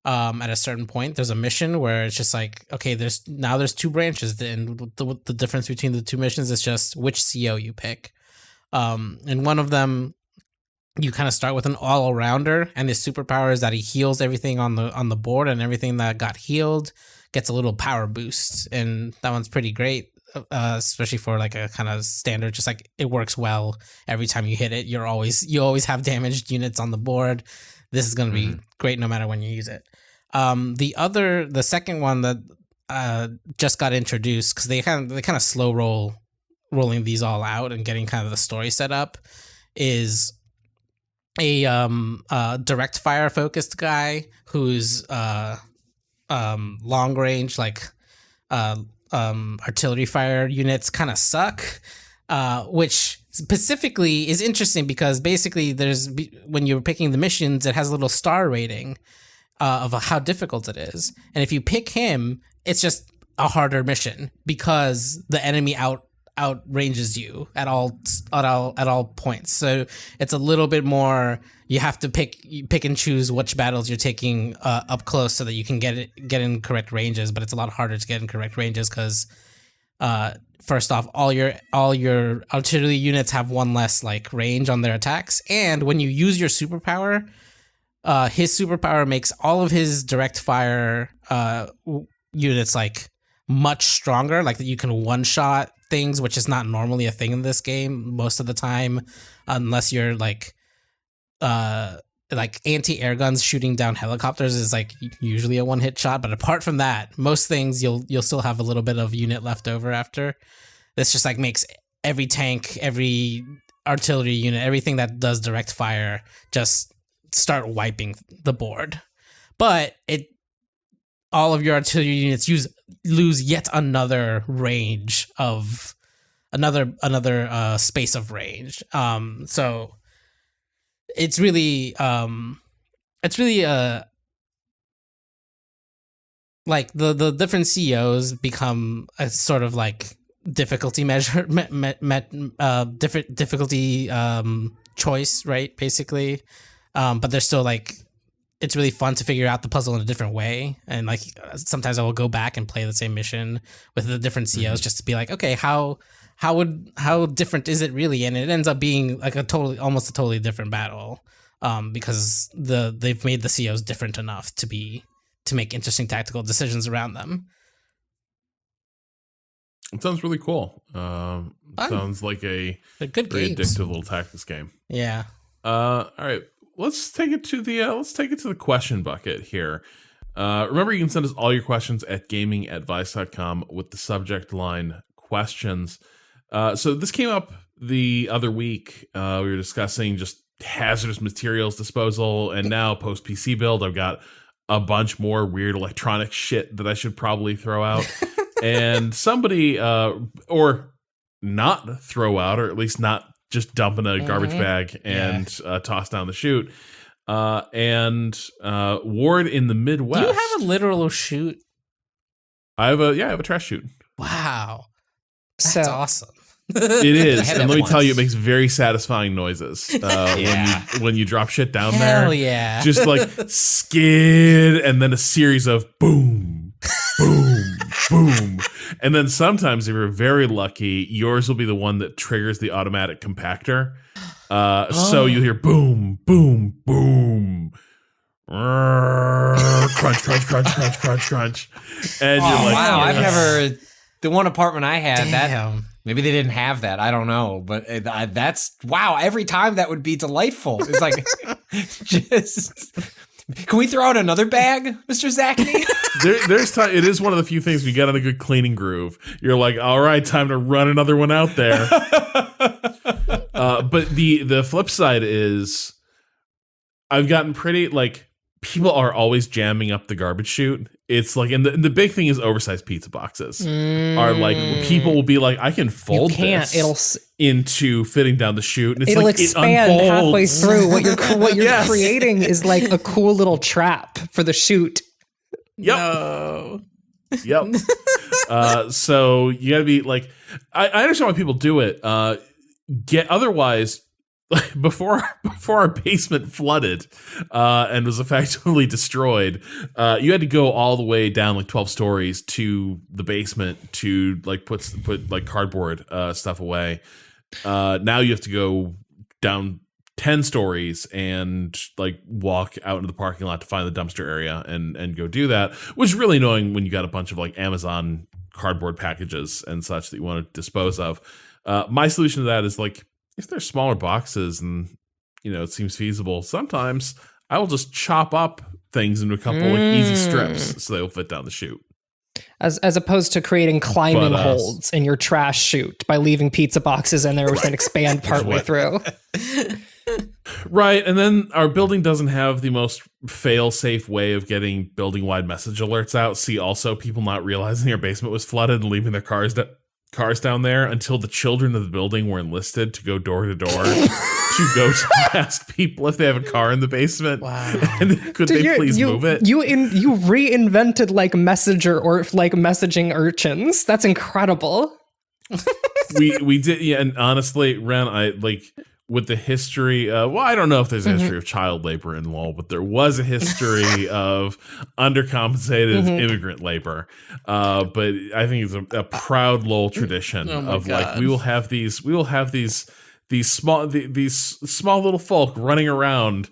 At a certain point, there's a mission where it's just like, okay, there's 2 branches, and the difference between the 2 missions is just which CO you pick. And one of them, you kind of start with an all-arounder, and his superpower is that he heals everything on the board, and everything that got healed gets a little power boost, and that one's pretty great, especially for like a kind of standard. Just like it works well every time you hit it. You always have damaged units on the board. This is going to be great no matter when you use it. The second one that just got introduced, because they kind of slow rolling these all out and getting kind of the story set up, is a direct fire focused guy who's long range, like artillery fire units kind of suck, which specifically is interesting because basically when you're picking the missions, it has a little star rating of how difficult it is, and if you pick him, it's just a harder mission because the enemy outranges you at all points. So it's a little bit more. You have to pick and choose which battles you're taking up close so that you can get in correct ranges. But it's a lot harder to get in correct ranges because first off, all your artillery units have one less like range on their attacks, and when you use your superpower, his superpower makes all of his direct fire units like much stronger. Like that you can one shot things, which is not normally a thing in this game most of the time, unless you're like anti-air guns shooting down helicopters is like usually a one hit shot. But apart from that, most things you'll still have a little bit of unit left over after. This just like makes every tank, every artillery unit, everything that does direct fire just start wiping the board. But all of your artillery units lose yet another range of another space of range. So it's really like the different CEOs become a sort of like difficulty measure, different difficulty choice, right? Basically, but they're still like, it's really fun to figure out the puzzle in a different way. And like sometimes I will go back and play the same mission with the different CEOs just to be like, okay, how different is it really? And it ends up being like almost a totally different battle, because they've made the CEOs different enough to make interesting tactical decisions around them. It sounds really cool. Sounds like a good very games. addictive little tactics game. Yeah. All right. Let's take it to the question bucket here. Remember, you can send us all your questions at gamingadvice.com with the subject line questions. So this came up the other week. We were discussing just hazardous materials disposal, and now post PC build, I've got a bunch more weird electronic shit that I should probably throw out. And somebody, or not throw out, or at least not just dump in a garbage bag and toss down the chute. And Ward in the Midwest. Do you have a literal chute? I have a trash chute. Wow. That's awesome. It is, and let me once. tell you, it makes very satisfying noises when you drop shit down there. Hell yeah! Just like skid, and then a series of boom, boom, boom, and then sometimes, if you're very lucky, yours will be the one that triggers the automatic compactor. So you'll hear boom, boom, boom, crunch, crunch, crunch, crunch, crunch, crunch. And you're like, wow, I've yes. never. The one apartment I had, that Damn. maybe they didn't have that. I don't know, but that's wow. Every time that would be delightful. It's like just. Can we throw out another bag, Mr. Zachney? There's time. It is one of the few things we get on a good cleaning groove. You're like, all right, time to run another one out there. But the flip side is, I've gotten pretty like people are always jamming up the garbage chute. It's like, and the big thing is oversized pizza boxes are like people will be like, I can fold this into fitting down the chute, and it's it'll like expand it halfway unfolds. through. What you're Yes. creating is like a cool little trap for the chute. Yep. No. Yep. So you gotta be like, I understand why people do it. Otherwise, before our basement flooded and was effectively destroyed, you had to go all the way down like 12 stories to the basement to like put like cardboard stuff away. Now you have to go down 10 stories and like walk out into the parking lot to find the dumpster area and go do that, which is really annoying when you got a bunch of like Amazon cardboard packages and such that you want to dispose of. My solution to that is like, if they're smaller boxes and, you know, it seems feasible, sometimes I will just chop up things into a couple like easy strips so they'll fit down the chute. As opposed to creating climbing But, holds in your trash chute by leaving pizza boxes in there which then expand partway through. Right, and then our building doesn't have the most fail-safe way of getting building-wide message alerts out. See, also people not realizing their basement was flooded and leaving their cars down there until the children of the building were enlisted to go door to door to go to ask people if they have a car in the basement. Wow. And could they please move it? You reinvented like messenger or like messaging urchins. That's incredible. we did, yeah, and honestly, Ren, I like with the history, I don't know if there's a history of child labor in LOL, but there was a history of undercompensated immigrant labor. But I think it's a proud LOL tradition of God. like we will have these small little folk running around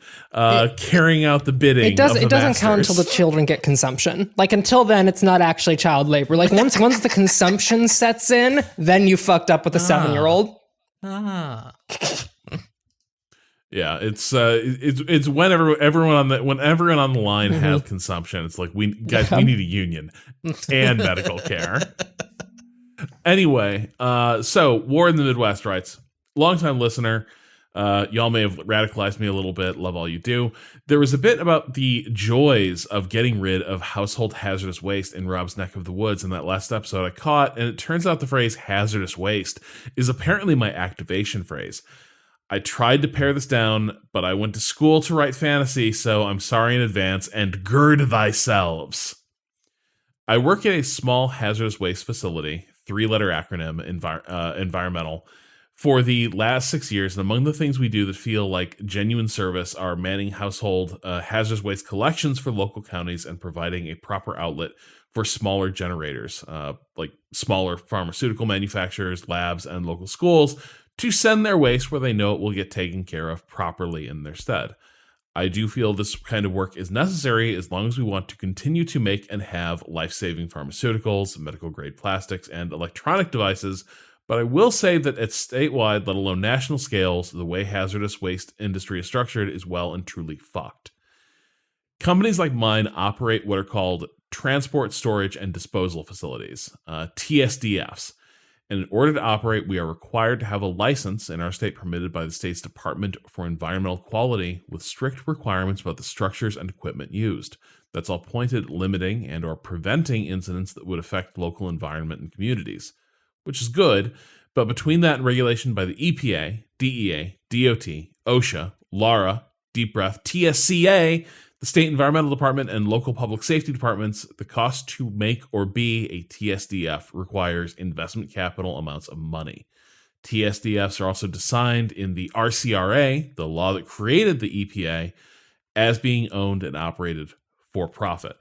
carrying out the bidding. It doesn't masters. count until the children get consumption. Like until then, it's not actually child labor. Like once the consumption sets in, then you fucked up with a 7-year-old. Ah. Yeah, it's when everyone on the line has consumption. It's like we need a union and medical care. Anyway, so War in the Midwest writes, longtime listener. Y'all may have radicalized me a little bit. Love all you do. There was a bit about the joys of getting rid of household hazardous waste in Rob's neck of the woods in that last episode I caught, and it turns out the phrase hazardous waste is apparently my activation phrase. I tried to pare this down, but I went to school to write fantasy, so I'm sorry in advance, and gird thyselves. I work at a small hazardous waste facility, 3-letter acronym, environmental, for the last 6 years, and among the things we do that feel like genuine service are manning household hazardous waste collections for local counties and providing a proper outlet for smaller generators, like smaller pharmaceutical manufacturers, labs, and local schools, to send their waste where they know it will get taken care of properly in their stead. I do feel this kind of work is necessary as long as we want to continue to make and have life-saving pharmaceuticals, medical-grade plastics, and electronic devices, but I will say that at statewide, let alone national scales, the way hazardous waste industry is structured is well and truly fucked. Companies like mine operate what are called transport, storage, and disposal facilities, TSDFs. And in order to operate, we are required to have a license in our state permitted by the state's Department for Environmental Quality with strict requirements about the structures and equipment used. That's all pointed at limiting and or preventing incidents that would affect local environment and communities, which is good, but between that and regulation by the EPA, DEA, DOT, OSHA, LARA, Deep Breath, TSCA, the state environmental department, and local public safety departments, the cost to make or be a TSDF requires investment capital amounts of money. TSDFs are also designed in the RCRA, the law that created the EPA, as being owned and operated for profit.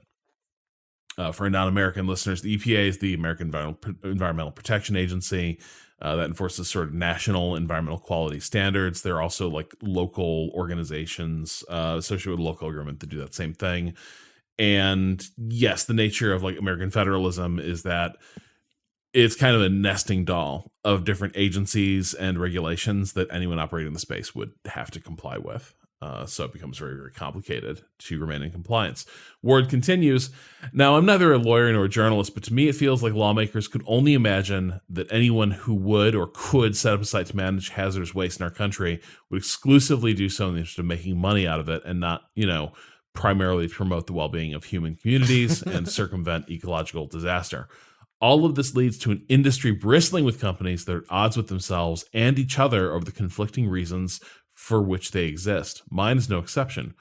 For non-American listeners, the EPA is the American Environmental Protection Agency. that enforces sort of national environmental quality standards. There are also like local organizations associated with local government that do that same thing. And yes, the nature of like American federalism is that it's kind of a nesting doll of different agencies and regulations that anyone operating in the space would have to comply with. So it becomes very, very complicated to remain in compliance. Ward continues, now I'm neither a lawyer nor a journalist, but to me it feels like lawmakers could only imagine that anyone who would or could set up a site to manage hazardous waste in our country would exclusively do so in the interest of making money out of it and not, primarily promote the well-being of human communities and circumvent ecological disaster. All of this leads to an industry bristling with companies that are at odds with themselves and each other over the conflicting reasons for which they exist. Mine is no exception.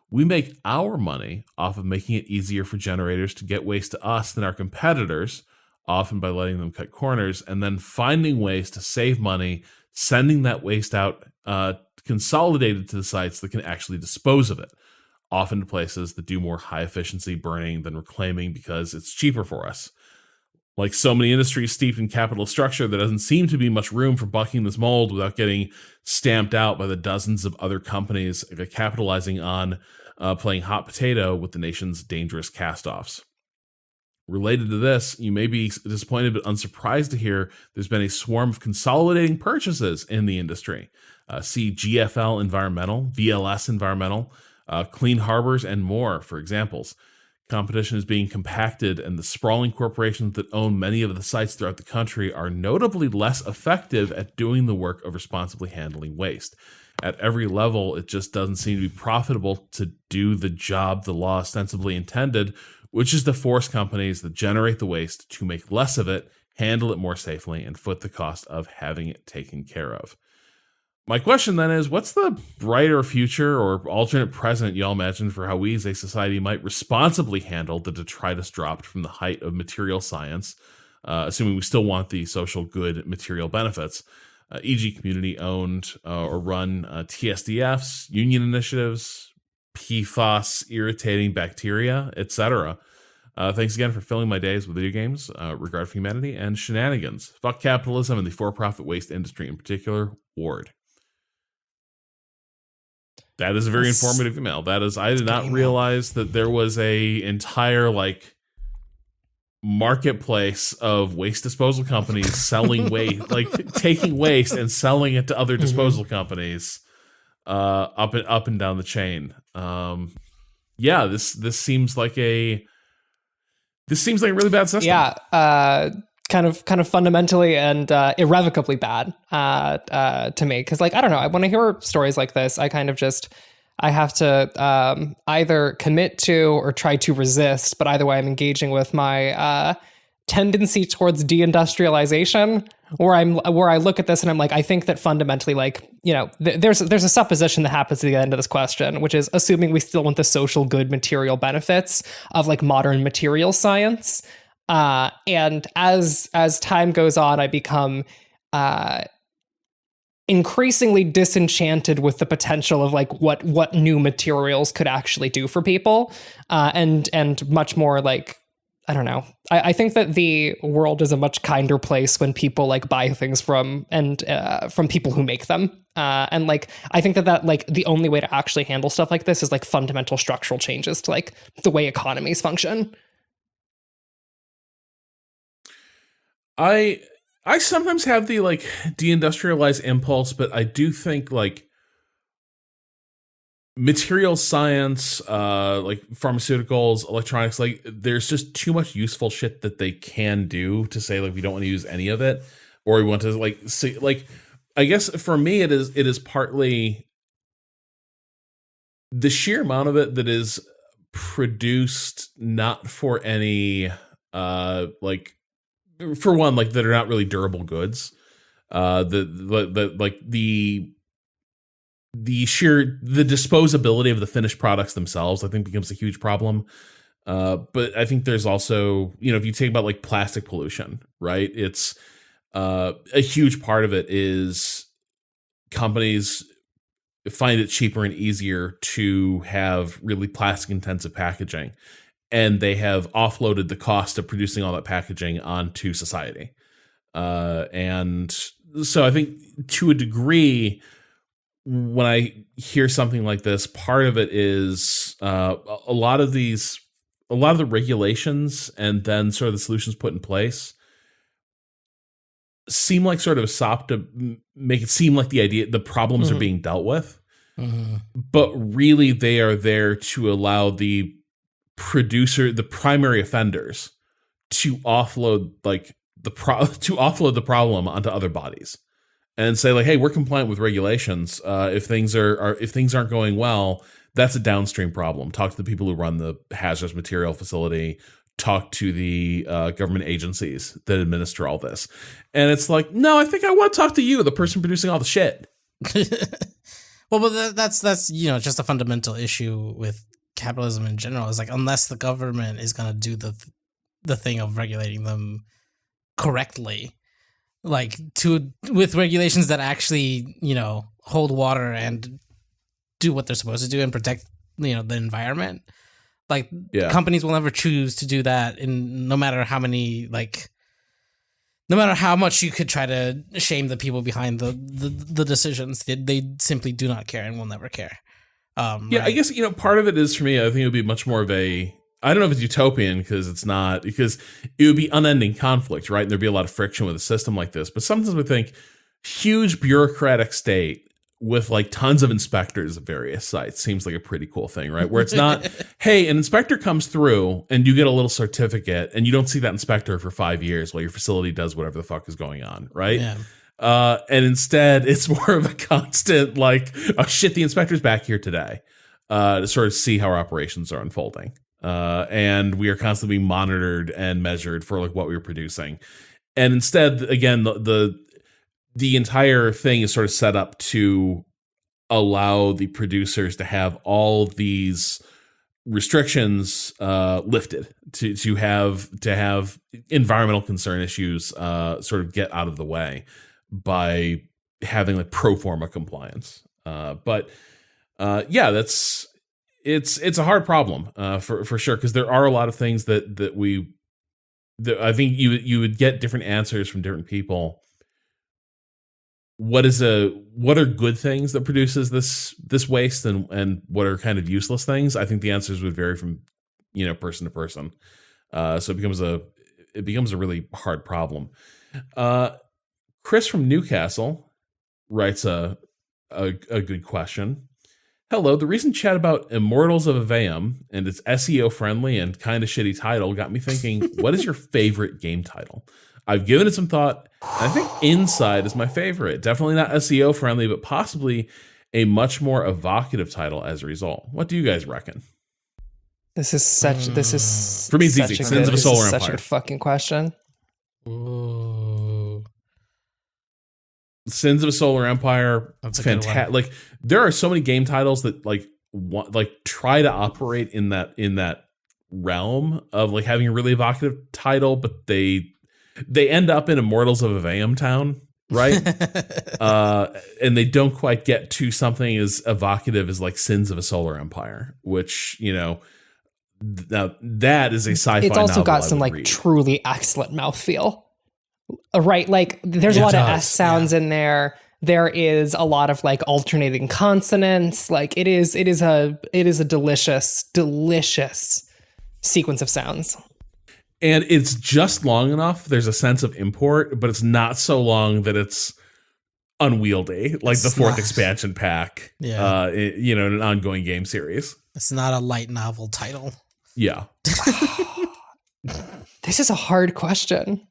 We make our money off of making it easier for generators to get waste to us than our competitors, often by letting them cut corners, and then finding ways to save money, sending that waste out consolidated to the sites that can actually dispose of it, often to places that do more high-efficiency burning than reclaiming because it's cheaper for us. Like so many industries steeped in capital structure, there doesn't seem to be much room for bucking this mold without getting stamped out by the dozens of other companies capitalizing on playing hot potato with the nation's dangerous cast-offs. Related to this, you may be disappointed but unsurprised to hear there's been a swarm of consolidating purchases in the industry. See GFL Environmental, VLS Environmental, Clean Harbors, and more for examples. Competition is being compacted, and the sprawling corporations that own many of the sites throughout the country are notably less effective at doing the work of responsibly handling waste. At every level, it just doesn't seem to be profitable to do the job the law ostensibly intended, which is to force companies that generate the waste to make less of it, handle it more safely, and foot the cost of having it taken care of. My question then is, what's the brighter future or alternate present y'all imagine for how we as a society might responsibly handle the detritus dropped from the height of material science, assuming we still want the social good material benefits, e.g. community-owned or run TSDFs, union initiatives, PFAS, irritating bacteria, etc. Thanks again for filling my days with video games, regard for humanity, and shenanigans. Fuck capitalism and the for-profit waste industry in particular. Ward. That is a very informative email. That is, I did not realize that there was a entire marketplace of waste disposal companies selling waste, taking waste and selling it to other disposal companies, up and down the chain. This seems like a really bad system. Yeah. Kind of fundamentally and irrevocably bad to me, because I don't know, when I hear stories like this, I have to either commit to or try to resist, but either way I'm engaging with my tendency towards deindustrialization, where I look at this and I'm like, I think that fundamentally, there's a supposition that happens at the end of this question, which is assuming we still want the social good material benefits of modern material science. And as time goes on, I become increasingly disenchanted with the potential of what new materials could actually do for people, and much more I don't know. I think that the world is a much kinder place when people buy things from people who make them. And I think that the only way to actually handle stuff like this is fundamental structural changes to the way economies function. I sometimes have the deindustrialize impulse, but I do think material science, pharmaceuticals, electronics, there's just too much useful shit that they can do to say we don't want to use any of it, or we want to see I guess for me it is partly the sheer amount of it that is produced not for any for one, that are not really durable goods. The sheer disposability of the finished products themselves, I think, becomes a huge problem. But I think there's also, if you think about plastic pollution, right? It's a huge part of it is companies find it cheaper and easier to have really plastic intensive packaging. And they have offloaded the cost of producing all that packaging onto society. And so I think to a degree, when I hear something like this, part of it is a lot of the regulations and then sort of the solutions put in place seem like sort of a sop to make it seem like the problems are being dealt with. But really they are there to allow the primary offenders to offload the problem onto other bodies and say like, hey, we're compliant with regulations. If things aren't going well, that's a downstream problem. Talk to the people who run the hazardous material facility. Talk to the government agencies that administer all this. And it's like, no, I think I want to talk to you, the person producing all the shit. Well, but that's just a fundamental issue with capitalism in general. Is like, unless the government is going to do the thing of regulating them correctly, like with regulations that actually hold water and do what they're supposed to do and protect the environment. Like, companies will never choose to do that, no matter how much you could try to shame the people behind the decisions. They simply do not care and will never care. Right? I guess part of it is, for me, I think it would be much more of I don't know if it's utopian, because it's not, because it would be unending conflict, right? And there'd be a lot of friction with a system like this. But sometimes we think huge bureaucratic state with like tons of inspectors of various sites seems like a pretty cool thing, right? Where it's not, hey, an inspector comes through and you get a little certificate and you don't see that inspector for 5 years while your facility does whatever the fuck is going on, right? Yeah. And instead, it's more of a constant like, oh shit, the inspector's back here today, to sort of see how our operations are unfolding. And we are constantly being monitored and measured for like what we were producing. And instead, again, the entire thing is sort of set up to allow the producers to have all these restrictions lifted, to have environmental concern issues sort of get out of the way by having like pro forma compliance. But it's a hard problem for sure, because there are a lot of things that I think you would get different answers from different people. What are good things that produces this waste, and what are kind of useless things? I think the answers would vary from person to person. So it becomes a really hard problem. Chris from Newcastle writes a good question. Hello, the recent chat about Immortals of Aveum and its SEO friendly and kind of shitty title got me thinking, what is your favorite game title? I've given it some thought, and I think Inside is my favorite. Definitely not SEO friendly, but possibly a much more evocative title as a result. What do you guys reckon? This is for me, it's easy. Sins of a Solar Empire. Such a good fucking question. Ooh. Sins of a Solar Empire. That's a fantastic. Like, there are so many game titles that try to operate in that realm of like having a really evocative title, but they end up in Immortals of Aveum Town, right? And they don't quite get to something as evocative as like Sins of a Solar Empire, which now that is a sci-fi. It's also novel got some like read. Truly excellent mouthfeel, right? Like there's a lot of S sounds in there. There is a lot of like alternating consonants. Like it is a delicious sequence of sounds. And it's just long enough. There's a sense of import, but it's not so long that it's unwieldy, like the fourth expansion pack. Yeah, in an ongoing game series. It's not a light novel title. Yeah. This is a hard question.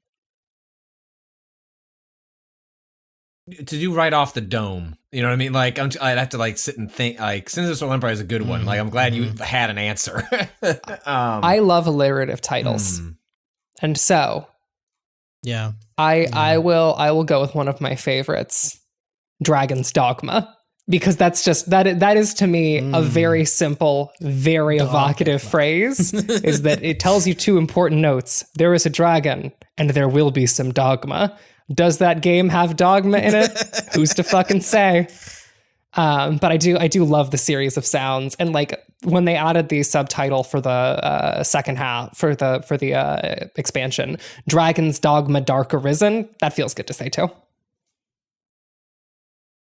To do right off the dome, you know what I mean? Like I'd have to like sit and think. Like Sins of the Solar Empire is a good one. Like I'm glad you had an answer. I love alliterative titles, and so yeah, I will go with one of my favorites, Dragon's Dogma, because that's just that is to me a very simple, very evocative phrase. Is that it tells you two important notes: there is a dragon, and there will be some dogma. Does that game have dogma in it? Who's to fucking say? But I do love the series of sounds, and like when they added the subtitle for the second half for the expansion, Dragon's Dogma Dark Arisen, that feels good to say too.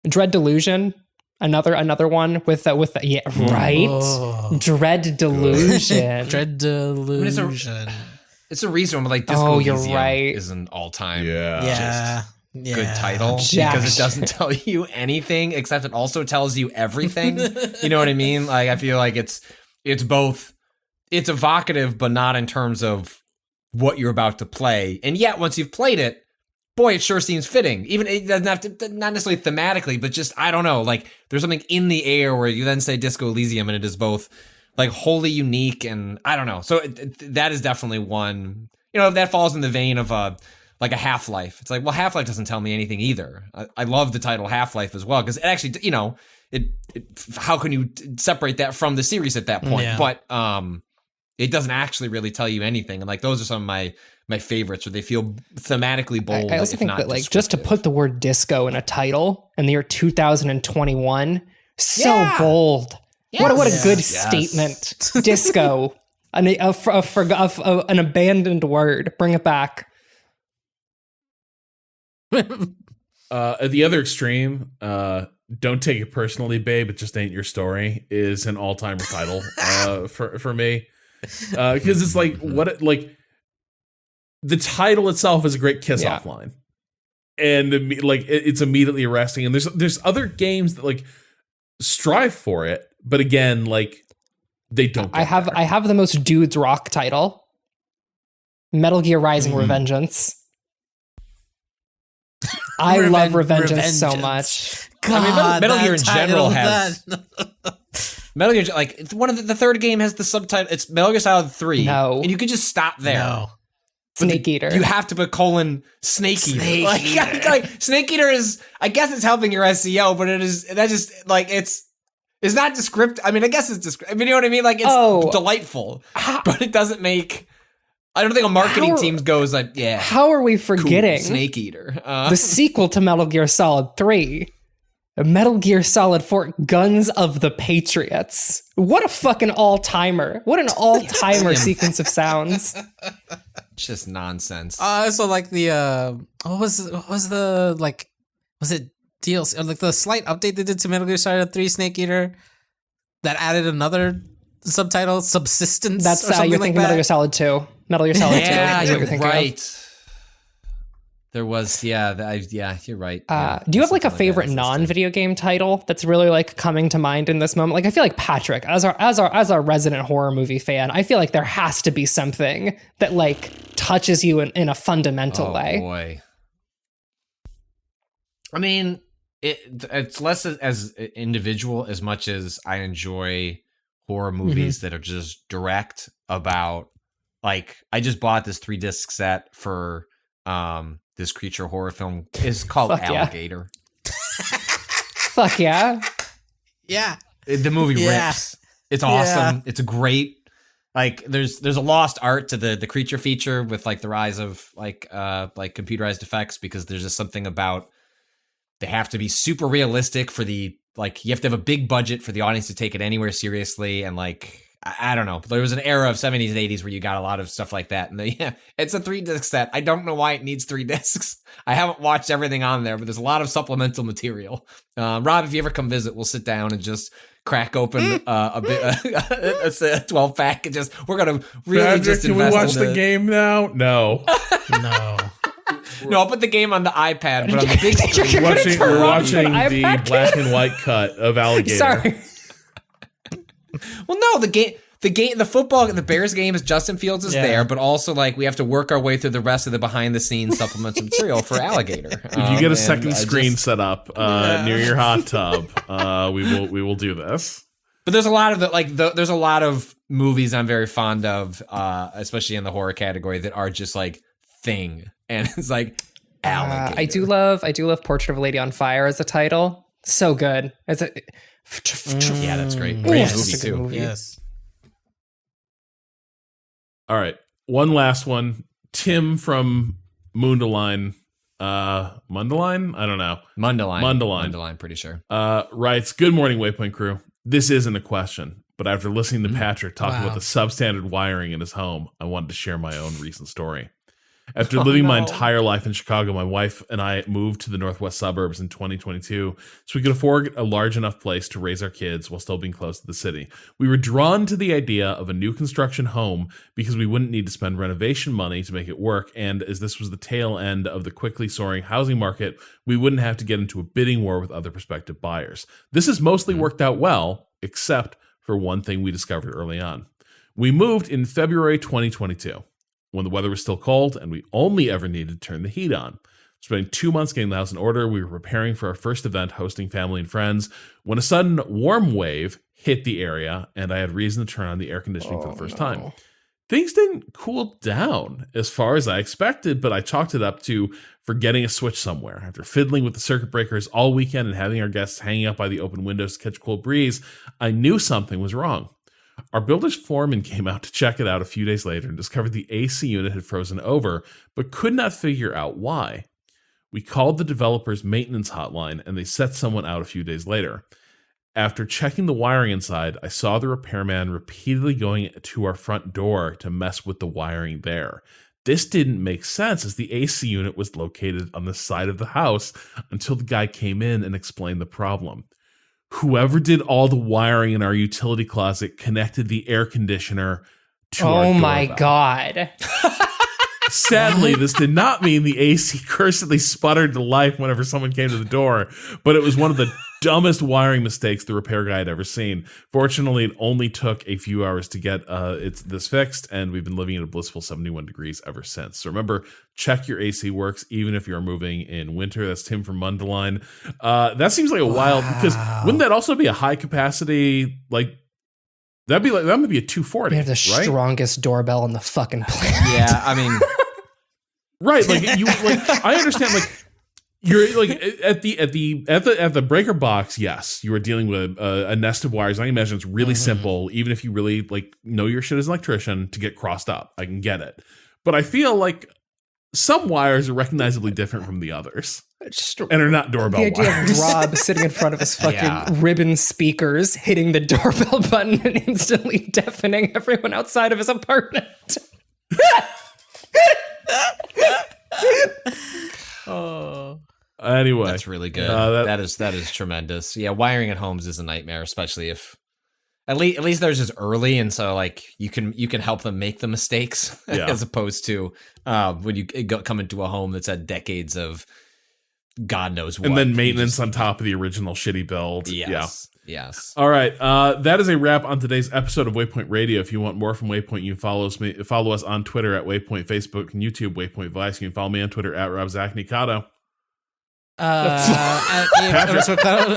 Dread Delusion, another one with the right. Dread Delusion. Dread Delusion. It's a reason why like Disco Oh, you're Elysium right. is an all-time Yeah. good title Jack. because it doesn't tell you anything except it also tells you everything. You know what I mean? Like I feel like it's both, it's evocative but not in terms of what you're about to play, and yet once you've played it, boy, it sure seems fitting. Even it doesn't have to, not necessarily thematically, but just I don't know, like there's something in the air where you then say Disco Elysium and it is both like wholly unique, and I don't know. So that is definitely one, you know, that falls in the vein of like a Half-Life. It's like, well, Half-Life doesn't tell me anything either. I love the title Half-Life as well because it actually, you know, it how can you separate that from the series at that point? Yeah. But it doesn't actually really tell you anything, and like those are some of my favorites where they feel thematically bold. I also if think not that like just to descriptive. put the word disco in a title in the year 2021, so Yeah. bold. What a Yes. good Yes. statement. Disco, an abandoned word. Bring it back. At the other extreme, Don't Take It Personally, Babe, It Just Ain't Your Story is an all-time title for me. Because it's like, the title itself is a great kiss-off line. And like it's immediately arresting. And there's other games that like strive for it, but again, like they don't. I have the most dudes rock title. Metal Gear Rising Mm-hmm. Revengeance. I love Revengeance so much. I mean, Metal Gear in general has. Metal Gear, like it's one of the third game has the subtitle. It's Metal Gear Solid 3. No. And you could just stop there. No. But Snake Eater. You have to put Snake Eater. Snake Like, Eater. like Snake Eater is, I guess it's helping your SEO, but that just like it's not descriptive. I mean, I guess it's descriptive. I mean, you know what I mean? Like it's delightful, but it doesn't make. I don't think a marketing team goes like, yeah. How are we cool, forgetting Snake Eater? the sequel to Metal Gear Solid 3? Metal Gear Solid 4 Guns of the Patriots. What a fucking all-timer. What an all-timer sequence of sounds. It's just nonsense. So like the what was the like, was it DLC or like the slight update they did to Metal Gear Solid 3 Snake Eater that added another subtitle, Subsistence? That's or something you're like thinking Metal Gear Solid 2. Metal Gear Solid 2 yeah, is what you're you're thinking of. right. There was, yeah, you're right. Yeah, Do you have like a something favorite that existed. non-video game title that's really like coming to mind in this moment? Like I feel like Patrick, as our resident horror movie fan, I feel like there has to be something that like touches you in a fundamental way. Oh boy. I mean, it's less as individual as much as I enjoy horror movies that are just direct about, like, I just bought this 3-disc set for this creature horror film. It's called Fuck yeah. Alligator. Fuck yeah. Yeah. The movie Yeah. rips. It's awesome. Yeah. It's a great, like, there's a lost art to the creature feature with like the rise of like computerized effects, because there's just something about, they have to be super realistic for the, like, you have to have a big budget for the audience to take it anywhere seriously. And like, I don't know. There was an era of 70s and 80s where you got a lot of stuff like that. And it's a 3-disc set. I don't know why it needs 3 discs. I haven't watched everything on there, but there's a lot of supplemental material. Rob, if you ever come visit, we'll sit down and just crack open a 12-pack and just, we're going to really Patrick, just can we invest watch in the game now? No. No. No, I'll put the game on the iPad, but on the big screen. We're watching on the iPad. black and white cut of Alligator. Sorry. Well, no, the football, the Bears game is Justin Fields is there, but also like we have to work our way through the rest of the behind the scenes supplemental material for Alligator. If you get a second screen set up near your hot tub, we will do this. But there's a lot of there's a lot of movies I'm very fond of, especially in the horror category, that are just like Thing, and it's like Alligator. I do love Portrait of a Lady on Fire as a title. So good. It's a Yeah, that's great. Ooh, Great it's movie such a good too. movie. Yes. All right, one last one. Tim from Moondaline Mundaline? I don't know. Mundaline, pretty sure. Writes, good morning, Waypoint crew. This isn't a question, but after listening to Patrick talk about the substandard wiring in his home, I wanted to share my own recent story. After living my entire life in Chicago, my wife and I moved to the northwest suburbs in 2022 so we could afford a large enough place to raise our kids while still being close to the city. We were drawn to the idea of a new construction home because we wouldn't need to spend renovation money to make it work, and as this was the tail end of the quickly soaring housing market, we wouldn't have to get into a bidding war with other prospective buyers. This has mostly worked out well, except for one thing we discovered early on. We moved in February 2022. When the weather was still cold and we only ever needed to turn the heat on. Spending 2 months getting the house in order, we were preparing for our first event hosting family and friends when a sudden warm wave hit the area and I had reason to turn on the air conditioning for the first time. Things didn't cool down as far as I expected, but I chalked it up to forgetting a switch somewhere. After fiddling with the circuit breakers all weekend and having our guests hanging out by the open windows to catch a cool breeze, I knew something was wrong. Our builder's foreman came out to check it out a few days later and discovered the AC unit had frozen over, but could not figure out why. We called the developer's maintenance hotline and they set someone out a few days later. After checking the wiring inside, I saw the repairman repeatedly going to our front door to mess with the wiring there. This didn't make sense as the AC unit was located on the side of the house until the guy came in and explained the problem. Whoever did all the wiring in our utility closet connected the air conditioner to our doorbell. Oh my God. Sadly, this did not mean the AC cursedly sputtered to life whenever someone came to the door, but it was one of the dumbest wiring mistakes the repair guy had ever seen. Fortunately, it only took a few hours to get this fixed, and we've been living at a blissful 71 degrees ever since. So remember, check your AC works, even if you're moving in winter. That's Tim from Mundaline. That seems like a wild, because wouldn't that also be a high capacity, like, that would be a 240. We have the right? strongest doorbell on the fucking planet. Yeah, I mean, right? Like I understand. Like you're like at the breaker box. Yes, you are dealing with a nest of wires. I imagine it's really simple, even if you really like know your shit as an electrician, to get crossed up. I can get it, but I feel like some wires are recognizably different from the others. And are not doorbell The idea wires. of Rob sitting in front of his fucking ribbon speakers, hitting the doorbell button and instantly deafening everyone outside of his apartment. Anyway, that's really good. That is tremendous. Yeah, wiring at homes is a nightmare, especially if at least theirs is early, and so like you can help them make the mistakes as opposed to when you come into a home that's had decades of God knows what. And then maintenance on top of the original shitty build. Yes. Yes. All right. That is a wrap on today's episode of Waypoint Radio. If you want more from Waypoint, you can follow us on Twitter at Waypoint, Facebook, and YouTube, Waypoint Vice. You can follow me on Twitter at Rob Zachney Cado.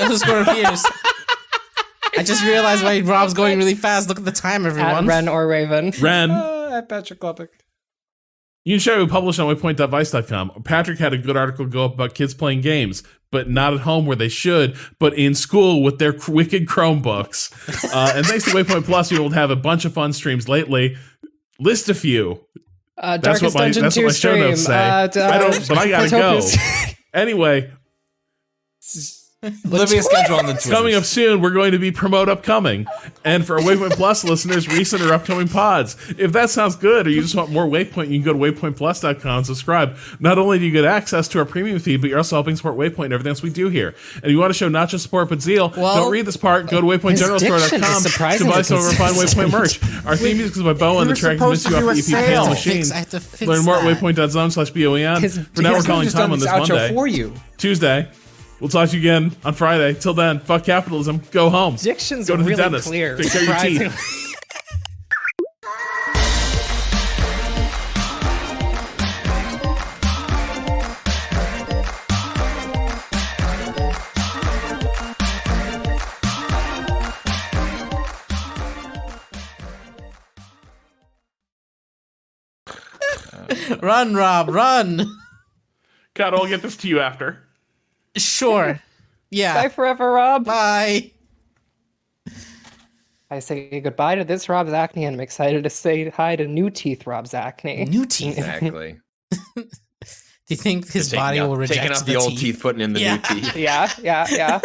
Underscore Pierce. I just realized why Rob's going really fast. Look at the time, everyone. At Ren or Raven. Ren. At Patrick Klepek. You can share we publish on waypoint.vice.com. Patrick had a good article go up about kids playing games, but not at home where they should, but in school with their wicked Chromebooks. And thanks to Waypoint Plus, we will have a bunch of fun streams lately. List a few. That's what my show notes say. I don't, but I gotta go. Anyway. Let me schedule on the Twitter. Coming up soon, we're going to be promote upcoming. And for our Waypoint Plus listeners, recent or upcoming pods. If that sounds good, or you just want more Waypoint, you can go to waypointplus.com and subscribe. Not only do you get access to our premium feed, but you're also helping support Waypoint and everything else we do here. And you want to show not just support, but zeal, don't read this part. Go to waypointgeneralstore.com to buy some of our fine Waypoint merch. Our theme music is by Bo, and the track is Miss You off the EP Pale Machine. Learn more at waypoint.zone/BOEN. For now, we're calling time on this Monday. For you. Tuesday. We'll talk to you again on Friday. Till then, fuck capitalism. Go home. Diction's go to the really dentist. Clear. Take care of your teeth. Run, Rob, run. God, I'll get this to you after. Sure. Yeah. Bye forever, Rob. Bye. I say goodbye to this Rob Zachney, and I'm excited to say hi to New Teeth Rob Zachney. New Teeth. Exactly. Do you think his body will reject taking out the old teeth, putting in the new teeth? Yeah.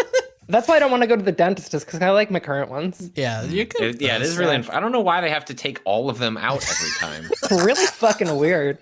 That's why I don't want to go to the dentist, just because I like my current ones. Yeah, you could. It is really. I don't know why they have to take all of them out every time. It's really fucking weird.